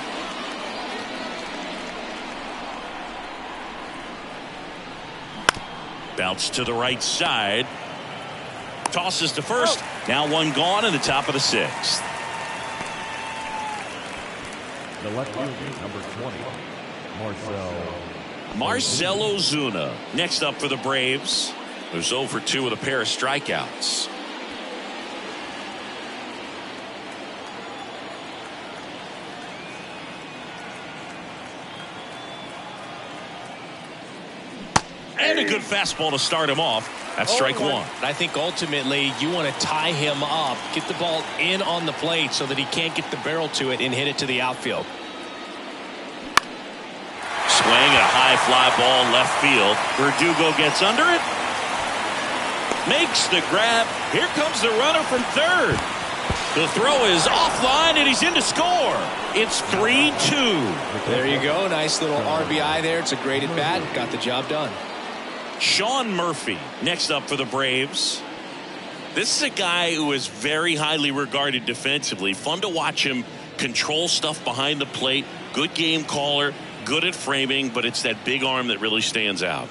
Bounce to the right side. Tosses to first. Now one gone in the top of the 6th. The left fielder, number 20, Marcell Ozuna next up for the Braves, who's 0 for 2 with a pair of strikeouts. And a good fastball to start him off. That's strike one. I think ultimately you want to tie him up, get the ball in on the plate so that he can't get the barrel to it and hit it to the outfield. Swing and a high fly ball left field. Verdugo gets under it. Makes the grab. Here comes the runner from third. The throw is offline and he's in to score. It's 3-2. There you go. Nice little RBI there. It's a great at bat. Got the job done. Sean Murphy next up for the Braves. This is a guy who is very highly regarded defensively. Fun to watch him control stuff behind the plate. Good game caller. Good at framing, but it's that big arm that really stands out.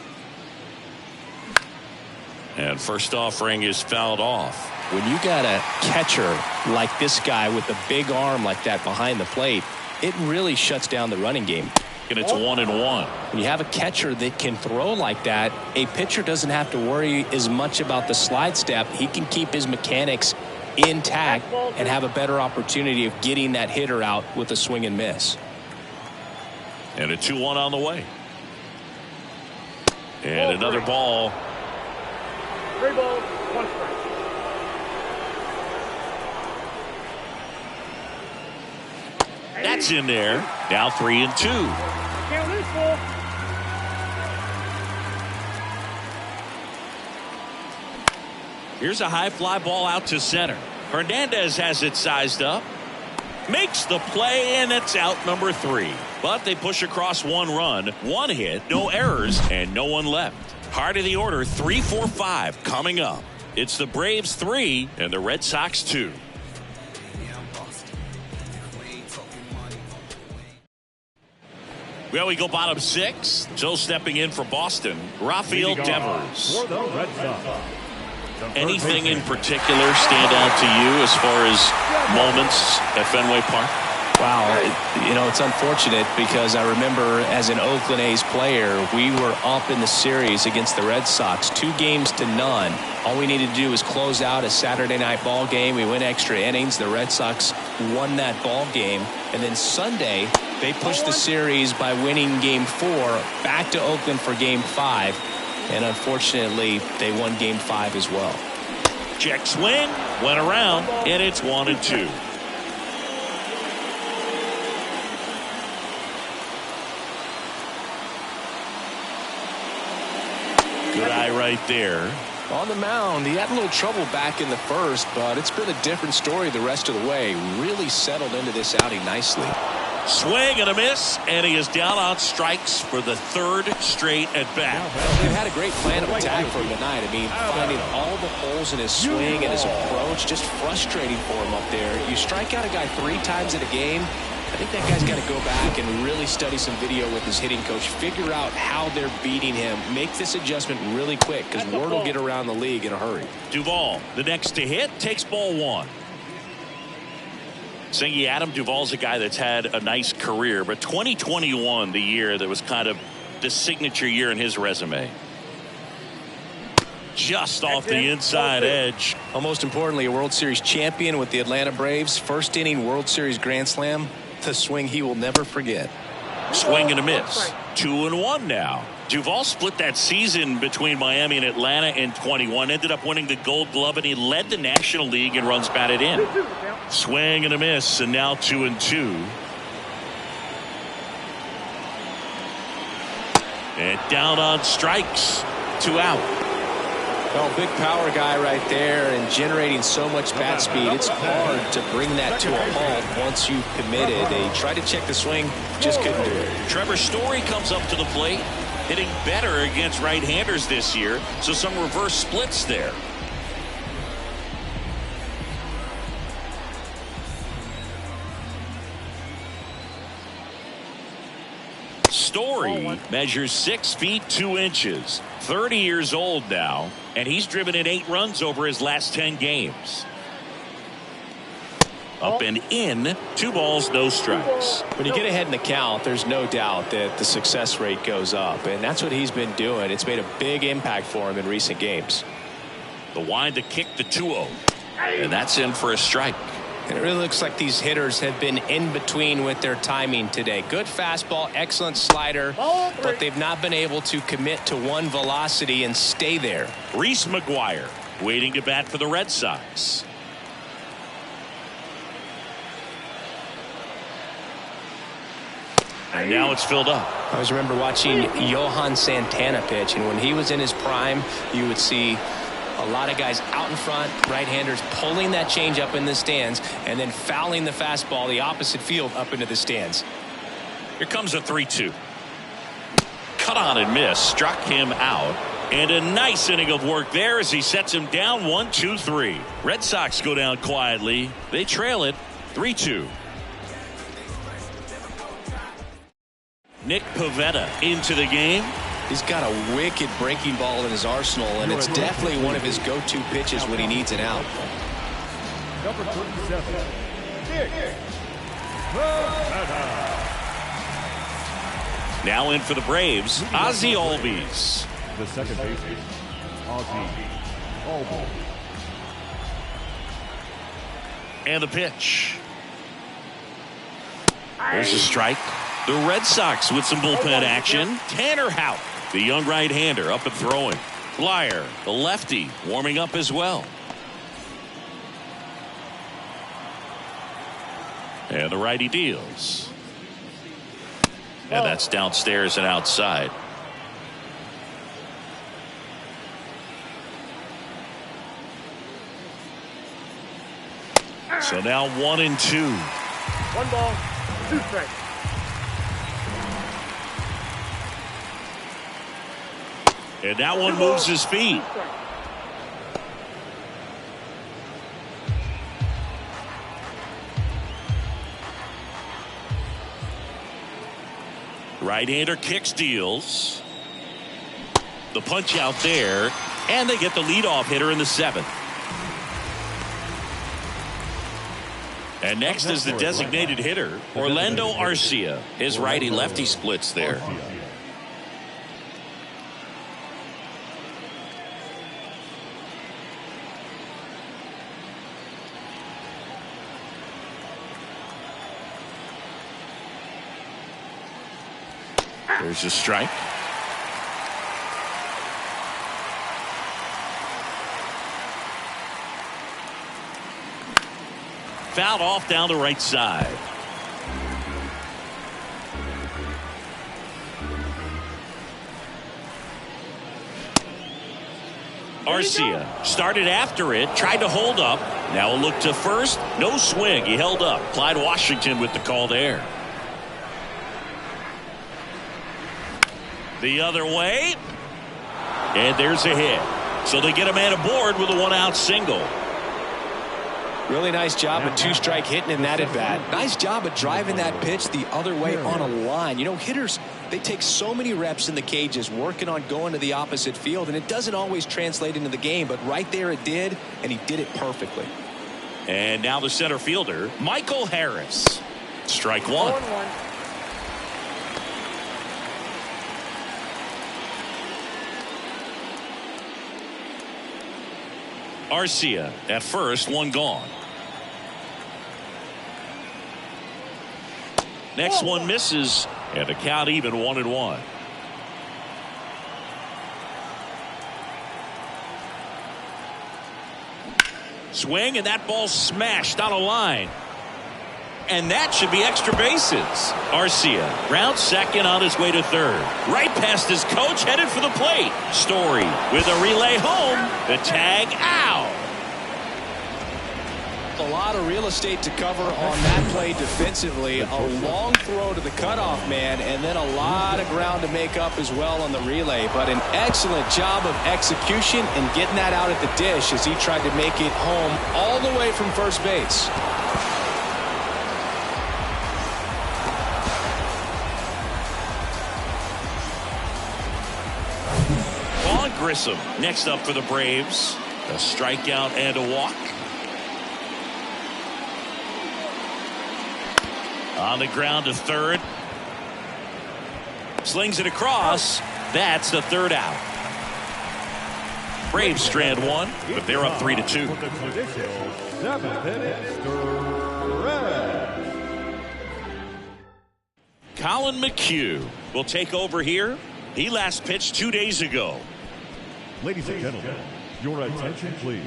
And first offering is fouled off. When you got a catcher like this guy with a big arm like that behind the plate, it really shuts down the running game. And it's 1-1. When you have a catcher that can throw like that, a pitcher doesn't have to worry as much about the slide step. He can keep his mechanics intact and have a better opportunity of getting that hitter out with a swing and miss. And a 2-1 on the way. And another ball. 3 balls, 1 strike. That's in there. Now 3-2. Count is full. Here's a high fly ball out to center. Hernandez has it sized up. Makes the play, and it's out number 3. But they push across 1 run, 1 hit, no errors, and no one left. Heart of the order, 3, 4, 5 coming up. It's the Braves 3 and the Red Sox 2. Well, we go bottom 6. So stepping in for Boston, Rafael Devers. For the Red Sox. Anything in particular stand out to you as far as moments at Fenway Park? Wow, it's unfortunate because I remember as an Oakland A's player, we were up in the series against the Red Sox, 2-0. All we needed to do was close out a Saturday night ball game. We went extra innings. The Red Sox won that ball game. And then Sunday, they pushed the series by winning Game 4 back to Oakland for Game 5. And unfortunately, they won Game 5 as well. Check swing, went around, and it's 1-2. Good eye right there. On the mound, he had a little trouble back in the first, but it's been a different story the rest of the way. Really settled into this outing nicely. Swing and a miss, and he is down on strikes for the 3rd straight at bat. They've had a great plan of attack for him tonight. I mean, finding all the holes in his swing and his approach, just frustrating for him up there. You strike out a guy 3 times in a game, I think that guy's got to go back and really study some video with his hitting coach, figure out how they're beating him, make this adjustment really quick because word will get around the league in a hurry. Duvall, the next to hit, takes ball 1. Singy, Adam Duvall's a guy that's had a nice career, but 2021, the year that was kind of the signature year in his resume. Just off the inside edge. Well, most importantly, a World Series champion with the Atlanta Braves, first inning World Series Grand Slam, the swing he will never forget. Swing and a miss. 2-1 now. Duvall split that season between Miami and Atlanta in 21, ended up winning the Gold Glove, and he led the National League in runs batted in. Swing and a miss, and now 2-2. And down on strikes. 2 out. Well, big power guy right there and generating so much bat speed. It's hard to bring that to a halt once you've committed. They tried to check the swing, just couldn't do it. Trevor Story comes up to the plate, hitting better against right-handers this year, so some reverse splits there. Story measures 6 feet 2 inches, 30 years old now, and he's driven in 8 runs over his last 10 games. Up and in, 2 balls, no strikes. When you get ahead in the count, there's no doubt that the success rate goes up, and that's what he's been doing. It's made a big impact for him in recent games. The wind to kick the 2-0, and that's in for a strike. And it really looks like these hitters have been in between with their timing today. Good fastball, excellent slider, but they've not been able to commit to one velocity and stay there. Reese McGuire waiting to bat for the Red Sox. And now it's filled up. I always remember watching Johan Santana pitch, and when he was in his prime, you would see a lot of guys out in front, right-handers pulling that change up in the stands and then fouling the fastball the opposite field up into the stands. Here comes a 3-2. Cut on and miss, struck him out. And a nice inning of work there as he sets him down 1-2-3. Red Sox go down quietly. They trail it 3-2. Nick Pivetta into the game. He's got a wicked breaking ball in his arsenal, and it's definitely one of his go-to pitches when he needs an out. Number 37, Nick Pivetta. Now in for the Braves, Ozzie Albies. The second baseman, Ozzie Albies. And the pitch. There's a strike. The Red Sox with some bullpen action. Tanner Houck, the young right-hander, up and throwing. Flyer, the lefty, warming up as well. And the righty deals. And that's downstairs and outside. So now 1-2. 1 ball, 2 strikes. And that one moves his feet. Right-hander kicks, deals. The punch out there, and they get the leadoff hitter in the 7th. And next is the designated hitter, Orlando Arcia. His righty-lefty splits there. There's a strike. Fouled off down the right side. Arcia started after it, tried to hold up. Now a look to first. No swing. He held up. Clyde Washington with the call there. The other way. And there's a hit. So they get a man aboard with a 1-out single. Really nice job of 2-strike hitting in that at bat. Nice job of driving that pitch the other way on a line. You know, hitters, they take so many reps in the cages working on going to the opposite field, and it doesn't always translate into the game, but right there it did, and he did it perfectly. And now the center fielder, Michael Harris. Strike 1. 1-1. Arcia at first, 1 gone. Next one misses, and the count even 1-1. Swing, and that ball smashed on a line. And that should be extra bases. Arcia rounds second on his way to third. Right past his coach, headed for the plate. Story with a relay home. The tag out. A lot of real estate to cover on that play defensively. A long throw to the cutoff man, and then a lot of ground to make up as well on the relay. But an excellent job of execution and getting that out at the dish as he tried to make it home all the way from first base. Grissom next up for the Braves. A strikeout and a walk. On the ground to third. Slings it across. That's the 3rd out. Braves strand 1, but they're up 3-2. For the traditional 7th inning, Colin McHugh will take over here. He last pitched 2 days ago. Ladies and gentlemen, your attention please.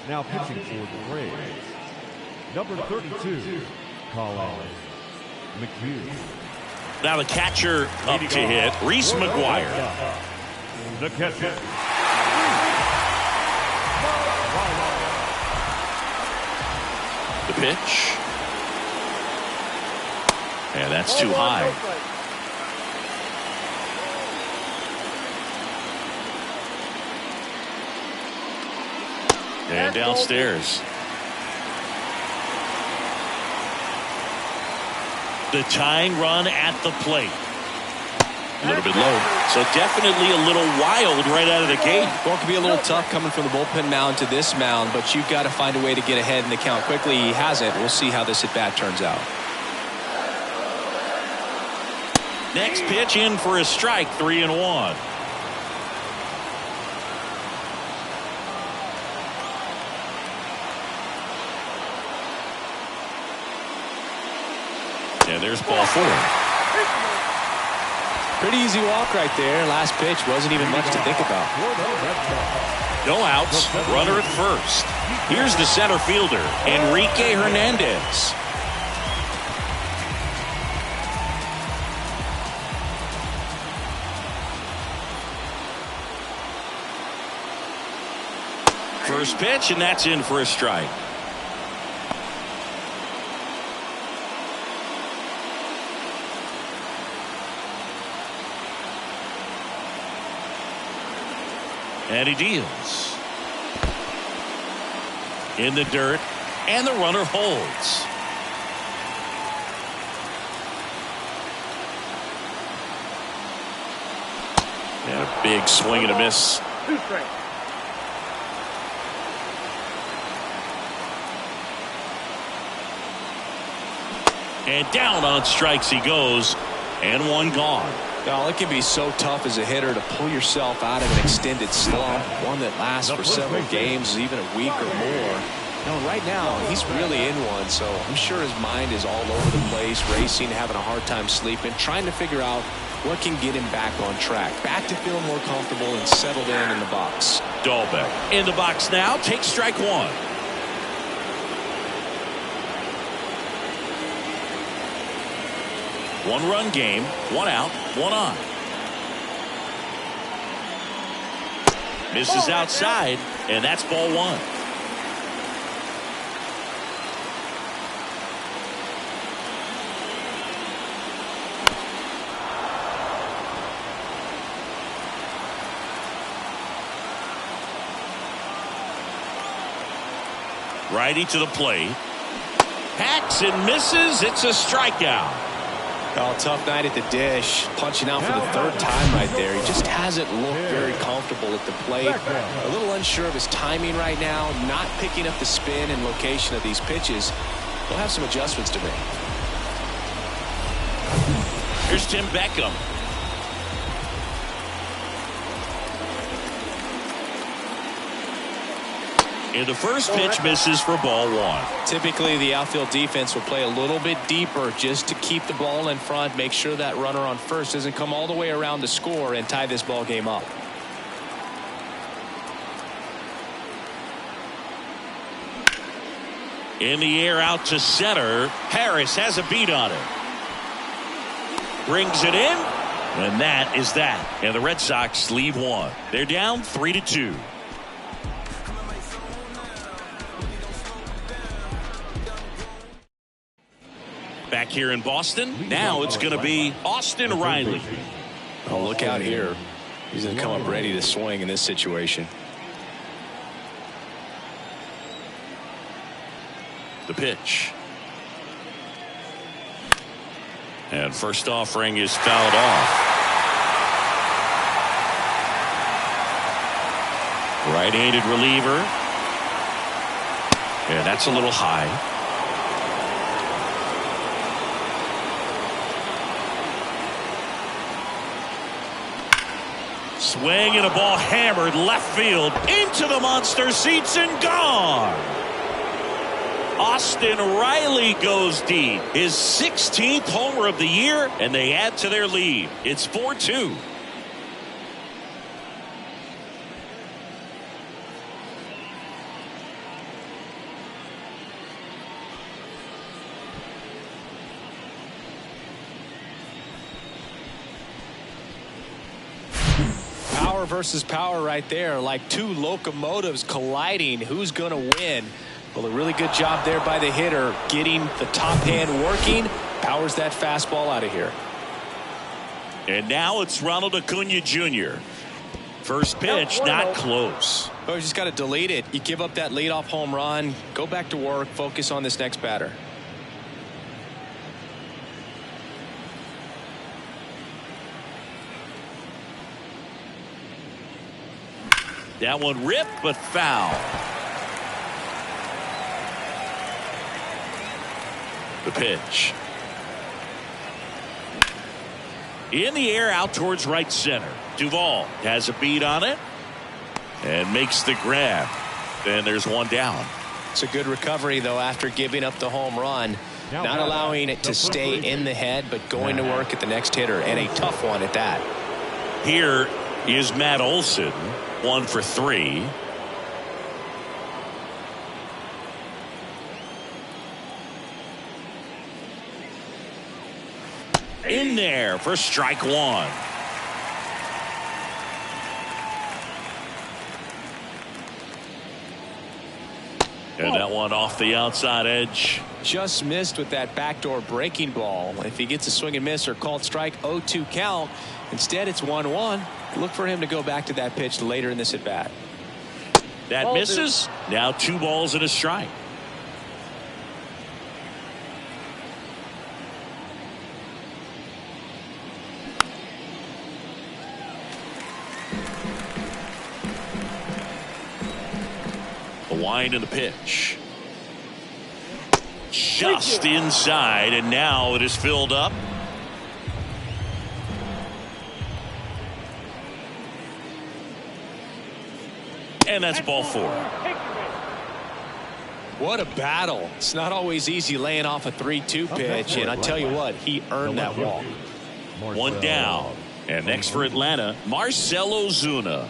Now pitching for the Braves, number 32, Colin McHugh. Now the catcher up to hit, Reese McGuire. The catcher. The pitch. And that's too high. And downstairs. The tying run at the plate. A little bit low. So definitely a little wild right out of the gate. Well, it could be a little tough coming from the bullpen mound to this mound, but you've got to find a way to get ahead in the count quickly. He hasn't. We'll see how this at bat turns out. Next pitch in for a strike, 3-1. And there's ball 4. Pretty easy walk right there. Last pitch wasn't even much to think about. No outs, runner at first. Here's the center fielder, Enrique Hernandez. First pitch, and that's in for a strike. And he deals. In the dirt, and the runner holds. And a big swing and a miss. 2 strikes. And down on strikes he goes, and one gone. Now, it can be so tough as a hitter to pull yourself out of an extended slump, one that lasts for several games, even a week or more. Right now, he's really in one, so I'm sure his mind is all over the place, racing, having a hard time sleeping, trying to figure out what can get him back on track, back to feeling more comfortable and settled in the box. Dahlbeck in the box now, takes strike 1. One-run game, 1 out, 1 on. Misses outside, and that's ball 1. Righty to the plate. Hacks and misses. It's a strikeout. Oh, tough night at the dish. Punching out for the 3rd time right there. He just hasn't looked very comfortable at the plate. A little unsure of his timing right now. Not picking up the spin and location of these pitches. He'll have some adjustments to make. Here's Tim Beckham. And the first pitch misses for ball 1. Typically, the outfield defense will play a little bit deeper just to keep the ball in front, make sure that runner on first doesn't come all the way around to score and tie this ball game up. In the air out to center. Harris has a beat on it. Brings it in. And that is that. And the Red Sox leave 1. They're down 3-2. Back here in Boston, now it's going to be Austin Riley. Oh, look out here. He's going to come up ready to swing in this situation. The pitch. And first offering is fouled off. Right-handed reliever. And that's a little high. Swing and a ball hammered left field into the monster seats and gone. Austin Riley goes deep. His 16th homer of the year, and they add to their lead. It's 4-2. Power versus power right there, like two locomotives colliding. Who's going to win? Well, a really good job there by the hitter, getting the top hand working. Powers that fastball out of here. And now it's Ronald Acuna Jr. First pitch, not close. Oh, you just got to delete it. You give up that leadoff home run. Go back to work. Focus on this next batter. That one ripped, but foul. The pitch. In the air, out towards right center. Duvall has a beat on it and makes the grab. And there's one down. It's a good recovery, though, after giving up the home run. Not allowing it to stay in the head, but going to work at the next hitter, and a tough one at that. Here is Matt Olson, 1 for 3. In there for strike one. And that one off the outside edge. Just missed with that backdoor breaking ball. If he gets a swing and miss or called strike, 0-2 count. Instead, it's 1-1. Look for him to go back to that pitch later in this at bat. That misses. Now 2 balls and a strike. The wind and the pitch. Just inside, and now it is filled up. And that's ball 4. What a battle. It's not always easy laying off a 3-2 pitch, and I tell you what, he earned that walk. One down. And next for Atlanta, Marcell Ozuna.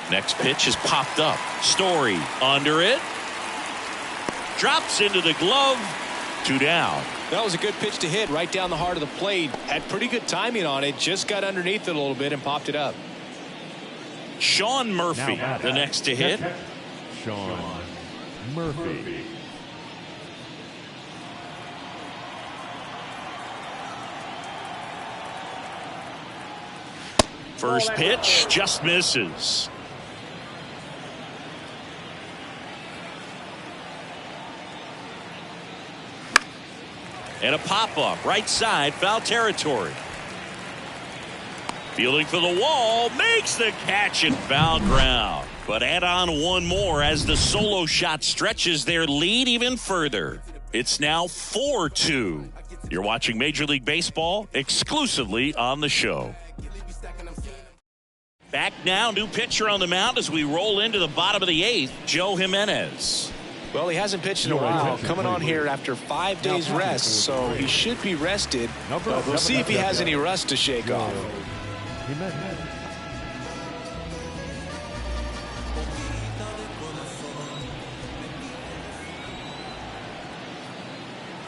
Next pitch is popped up. Story under it. Drops into the glove. 2 down. That was a good pitch to hit right down the heart of the plate. Had pretty good timing on it. Just got underneath it a little bit and popped it up. Sean Murphy, the next to hit. Sean Murphy. First pitch just misses. And a pop-up right side, foul territory. Fielding for the wall, makes the catch in foul ground. But add on one more as the solo shot stretches their lead even further. It's now 4-2. You're watching Major League Baseball exclusively on the show. Back now, new pitcher on the mound as we roll into the bottom of the 8th, Joe Jimenez. Well, he hasn't pitched in a while, coming on here after 5 days rest, so he should be rested. But we'll see if he has any rust to shake off.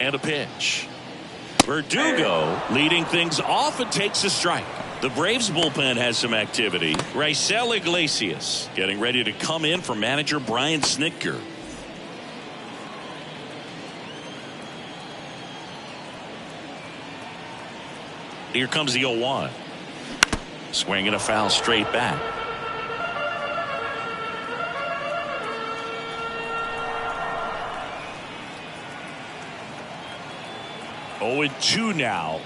And a pitch. Verdugo leading things off and takes a strike. The Braves bullpen has some activity. Raisel Iglesias getting ready to come in for manager Brian Snitker. Here comes the 0-1. Swinging a foul straight back. Oh, 2 now.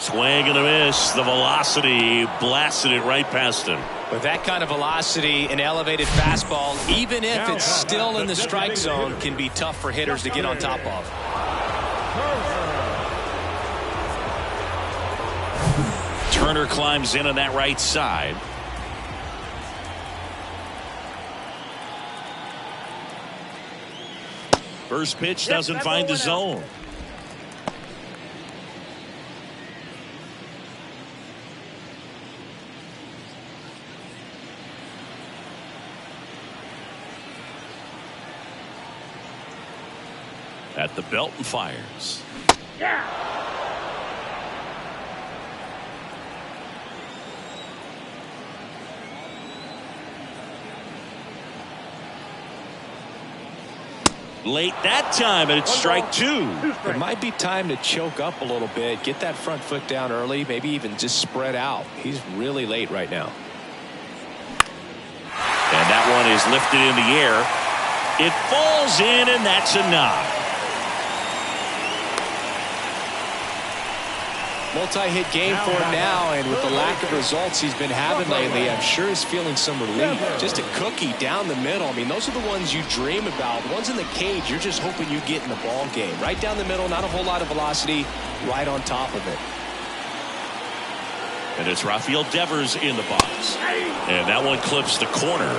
Swing and a miss. The velocity blasted it right past him. With that kind of velocity, an elevated fastball, even if it's still in the strike zone, can be tough for hitters to get on top of. Turner climbs in on that right side. First pitch doesn't find the zone. At the belt and fires. Yeah. Late that time, and it's strike two. It might be time to choke up a little bit, get that front foot down early, maybe even just spread out. He's really late right now. And that one is lifted in the air. It falls in, and that's a knock. Multi-hit game for him now, and with the lack of results he's been having lately, I'm sure he's feeling some relief. Just a cookie down the middle. I mean, those are the ones you dream about. The ones in the cage, you're just hoping you get in the ball game. Right down the middle, not a whole lot of velocity, right on top of it. And it's Rafael Devers in the box. And that one clips the corner.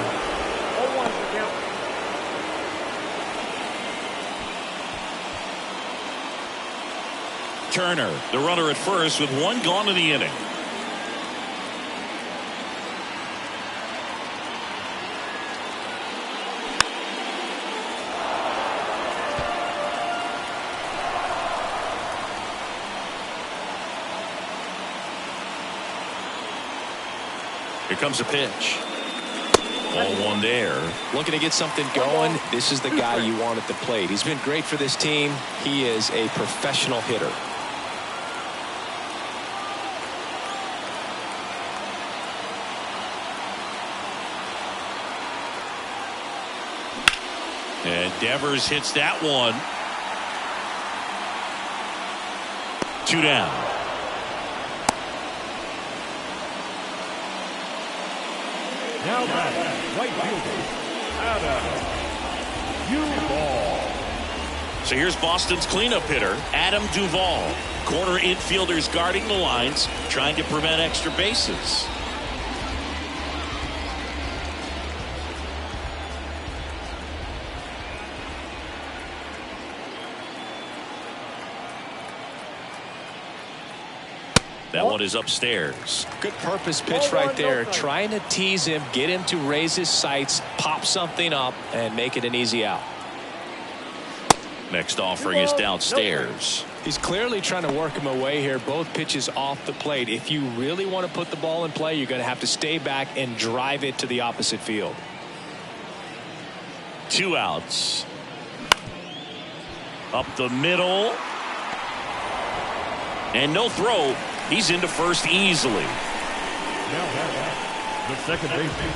Turner, the runner at first with one gone in the inning. Here comes a pitch. Ball one there. Looking to get something going. This is the guy you want at the plate. He's been great for this team. He is a professional hitter. And Devers hits that one. 2 down. Now batting, right fielder, Adam Duvall. So here's Boston's cleanup hitter, Adam Duvall. Corner infielders guarding the lines, trying to prevent extra bases. That one is upstairs. Good purpose pitch right there. Trying to tease him, get him to raise his sights, pop something up, and make it an easy out. Next offering is downstairs. He's clearly trying to work him away here. Both pitches off the plate. If you really want to put the ball in play, you're going to have to stay back and drive it to the opposite field. 2 outs. Up the middle. And no throw. He's into first easily. Now the second baseman,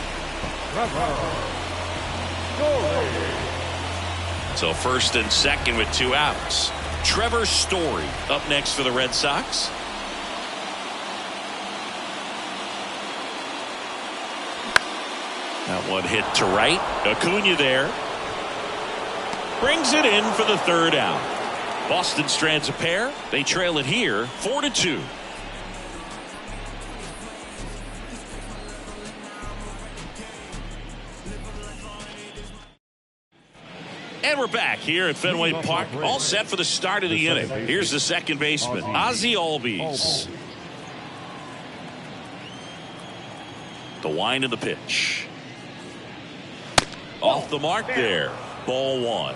So first and second with 2 outs. Trevor Story up next for the Red Sox. That one hit to right. Acuna there. Brings it in for the 3rd out. Boston strands a pair. They trail it here 4-2. And we're back here at Fenway Park, all set for the start of the inning. Here's the second baseman, Ozzie Albies. The wind of the pitch. Off the mark there. Ball 1.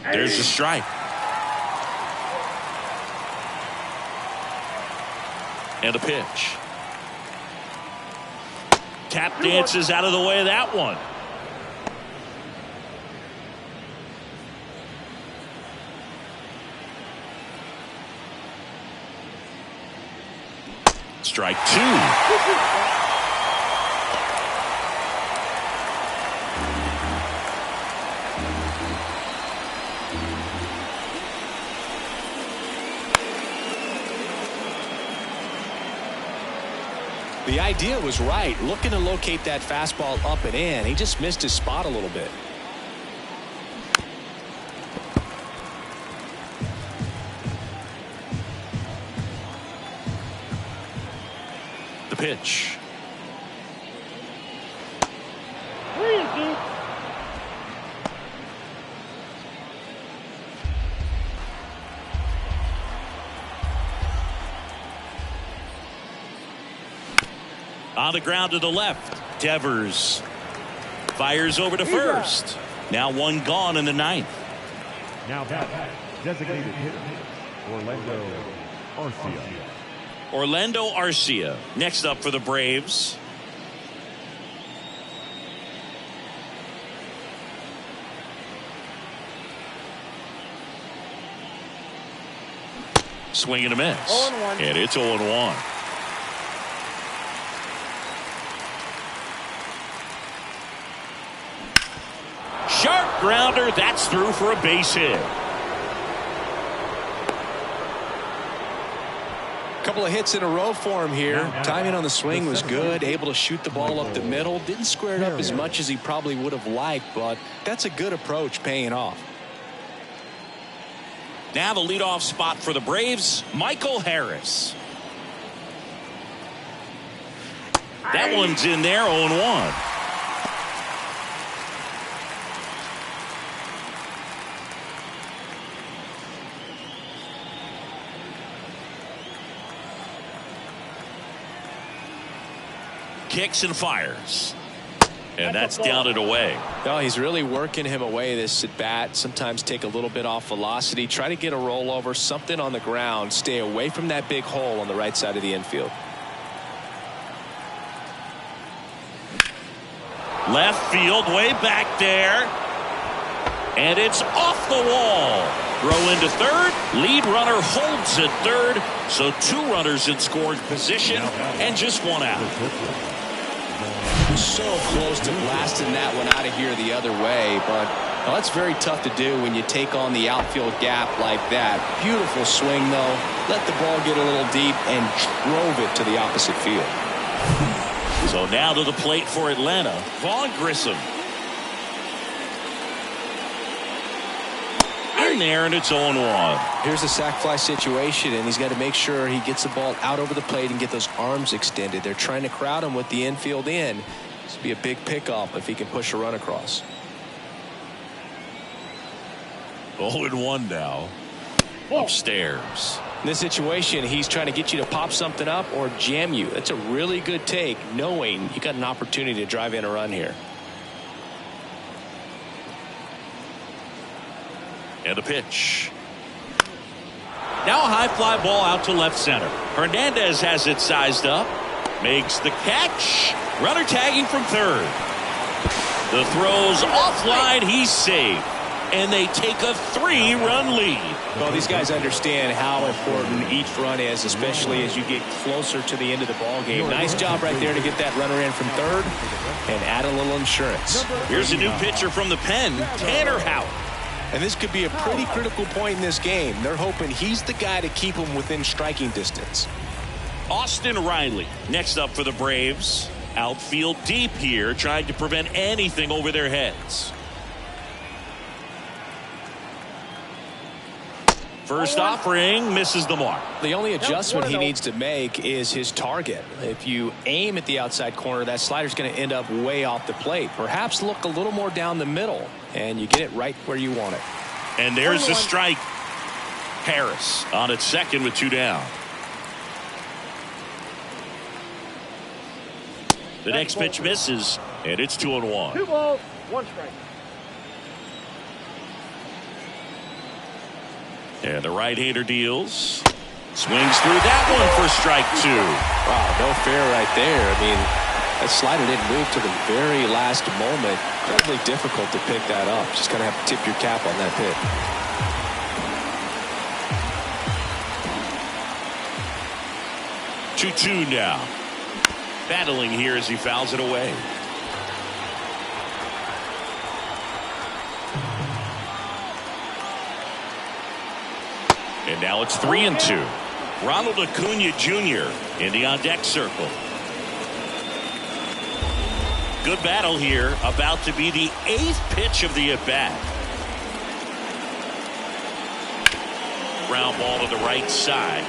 There's the strike. And the pitch. Tap dances out of the way of that one. Strike 2. The idea was right. Looking to locate that fastball up and in. He just missed his spot a little bit. The pitch. On the ground to the left. Devers fires over to first. Now one gone in the ninth. Now that designated hitter, Orlando Arcia. Orlando Arcia next up for the Braves. Swing and a miss. 0-1. And it's 0-1. Sharp grounder. That's through for a base hit. Couple of hits in a row for him here. Timing on the swing was good. Able to shoot the ball up the middle. Didn't square it up as much as he probably would have liked, but that's a good approach, paying off. Now the leadoff spot for the Braves, Michael Harris. That one's in there, 0-1. Kicks and fires. And that's down and away. No, he's really working him away this at bat. Sometimes take a little bit off velocity. Try to get a rollover, something on the ground. Stay away from that big hole on the right side of the infield. Left field, way back there. And it's off the wall. Throw into third. Lead runner holds at third. So 2 runners in scoring position and just 1 out. So close to blasting that one out of here the other way, but that's very tough to do when you take on the outfield gap like that. Beautiful swing, though. Let the ball get a little deep and drove it to the opposite field. So now to the plate for Atlanta, Vaughn Grissom. In there, and it's 0-1. Here's a sac fly situation, and he's got to make sure he gets the ball out over the plate and get those arms extended. They're trying to crowd him with the infield in. This would be a big pickoff if he can push a run across. 0-1 now. Upstairs. In this situation, he's trying to get you to pop something up or jam you. That's a really good take, knowing you got an opportunity to drive in a run here. And the pitch. Now a high fly ball out to left center. Hernandez has it sized up. Makes the catch. Runner tagging from third. The throw's offline. He's safe. And they take a 3-run lead. Well, these guys understand how important each run is, especially as you get closer to the end of the ball game. Nice job right there to get that runner in from third and add a little insurance. Here's a new pitcher from the pen, Tanner Houck. And this could be a pretty critical point in this game. They're hoping he's the guy to keep them within striking distance. Austin Riley next up for the Braves. Outfield deep here, trying to prevent anything over their heads. First offering misses the mark. The only adjustment he needs to make is his target. If you aim at the outside corner, that slider's going to end up way off the plate. Perhaps look a little more down the middle, and you get it right where you want it. And there's the strike. Harris on at second with 2 down. The next pitch misses, and it's 2-1. 2 balls, 1 strike. And the right-hander deals. Swings through that one for strike 2. Wow, no fair right there. I mean, that slider didn't move to the very last moment. Incredibly difficult to pick that up. Just going to have to tip your cap on that pitch. Two now. Battling here as he fouls it away. And now it's 3-2. Ronald Acuna Jr. in the on-deck circle. Good battle here. About to be the 8th pitch of the at-bat. Ground ball to the right side.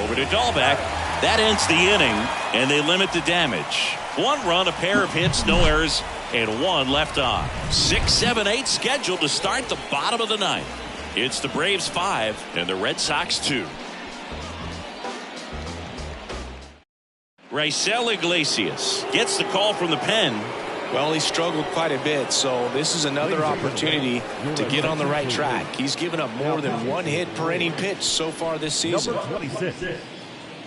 Over to Dahlbeck. That ends the inning, and they limit the damage. 1 run, a pair of hits, no errors, and 1 left on. 6, 7, 8 scheduled to start the bottom of the ninth. It's the Braves 5 and the Red Sox 2. Raisel Iglesias gets the call from the pen. Well, he struggled quite a bit, so this is another opportunity to get on the right track. He's given up more than 1 hit per inning pitch so far this season. Number 26,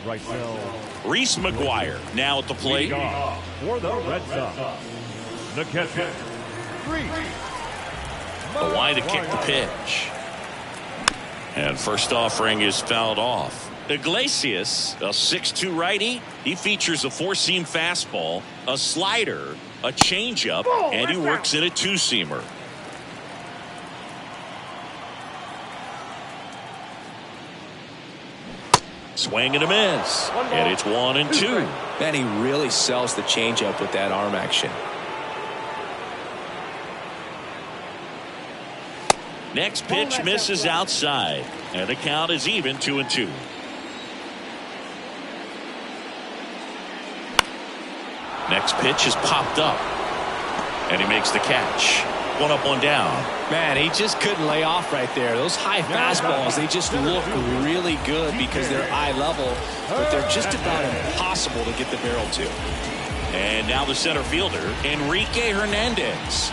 Raisel. Reese McGuire now at the plate. For the Red Sox, the catcher, The line to kick the pitch. And first offering is fouled off. Iglesias, a 6'2 righty. He features a 4-seam fastball, a slider, a changeup, and he works in a 2-seamer. Swing and a miss. And it's 1-2. Man, he really sells the changeup with that arm action. Next pitch misses outside. And the count is even 2-2. Next pitch is popped up. And he makes the catch. 1 up, 1 down. Man, he just couldn't lay off right there. Those high fastballs, they just look really good because they're eye level, but they're just about impossible to get the barrel to. And now the center fielder, Enrique Hernandez.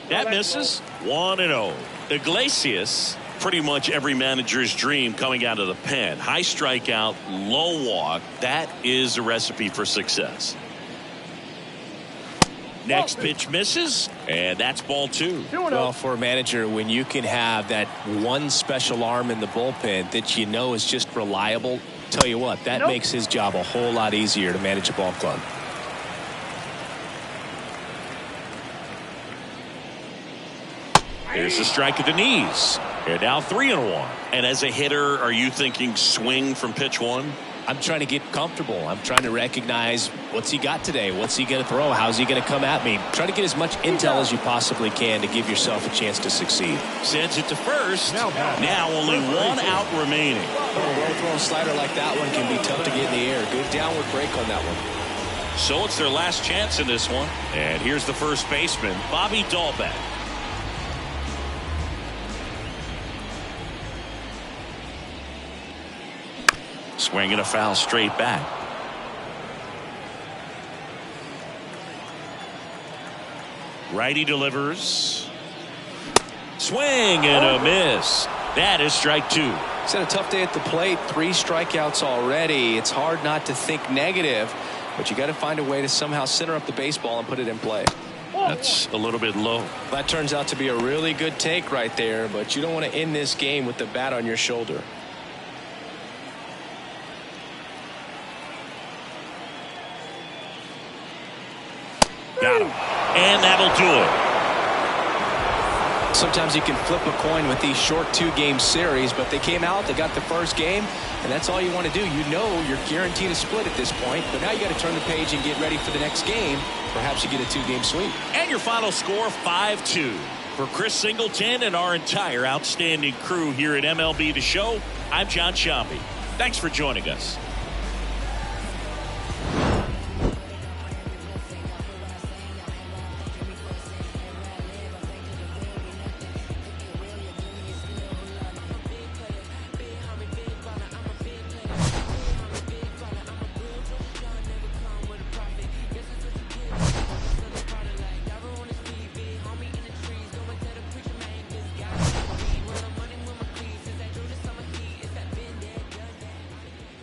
That misses. 1-0. Iglesias, pretty much every manager's dream coming out of the pen. High strikeout, low walk. That is a recipe for success. Next pitch misses, and that's ball 2. Well, for a manager, when you can have that one special arm in the bullpen that you know is just reliable, tell you what, that makes his job a whole lot easier to manage a ball club. Here's a strike at the knees. And now 3-1. And as a hitter, are you thinking swing from pitch 1? I'm trying to get comfortable. I'm trying to recognize what's he got today. What's he going to throw? How's he going to come at me? Try to get as much intel as you possibly can to give yourself a chance to succeed. Sends it to first. Now only 1 out remaining. A well-thrown slider like that one can be tough to get in the air. Good downward break on that one. So it's their last chance in this one. And here's the first baseman, Bobby Dahlbeck. Swinging a foul straight back. Righty delivers. Swing and a miss. That is strike 2. He's had a tough day at the plate. 3 strikeouts already. It's hard not to think negative, but you got to find a way to somehow center up the baseball and put it in play. That's a little bit low. That turns out to be a really good take right there, but you don't want to end this game with the bat on your shoulder. Got him. And that'll do it. Sometimes you can flip a coin with these short 2-game series, but they came out, they got the first game, and that's all you want to do. You know you're guaranteed a split at this point, but now you got to turn the page and get ready for the next game. Perhaps you get a 2-game sweep. And your final score, 5-2. For Chris Singleton and our entire outstanding crew here at MLB The Show, I'm John Sciambi. Thanks for joining us.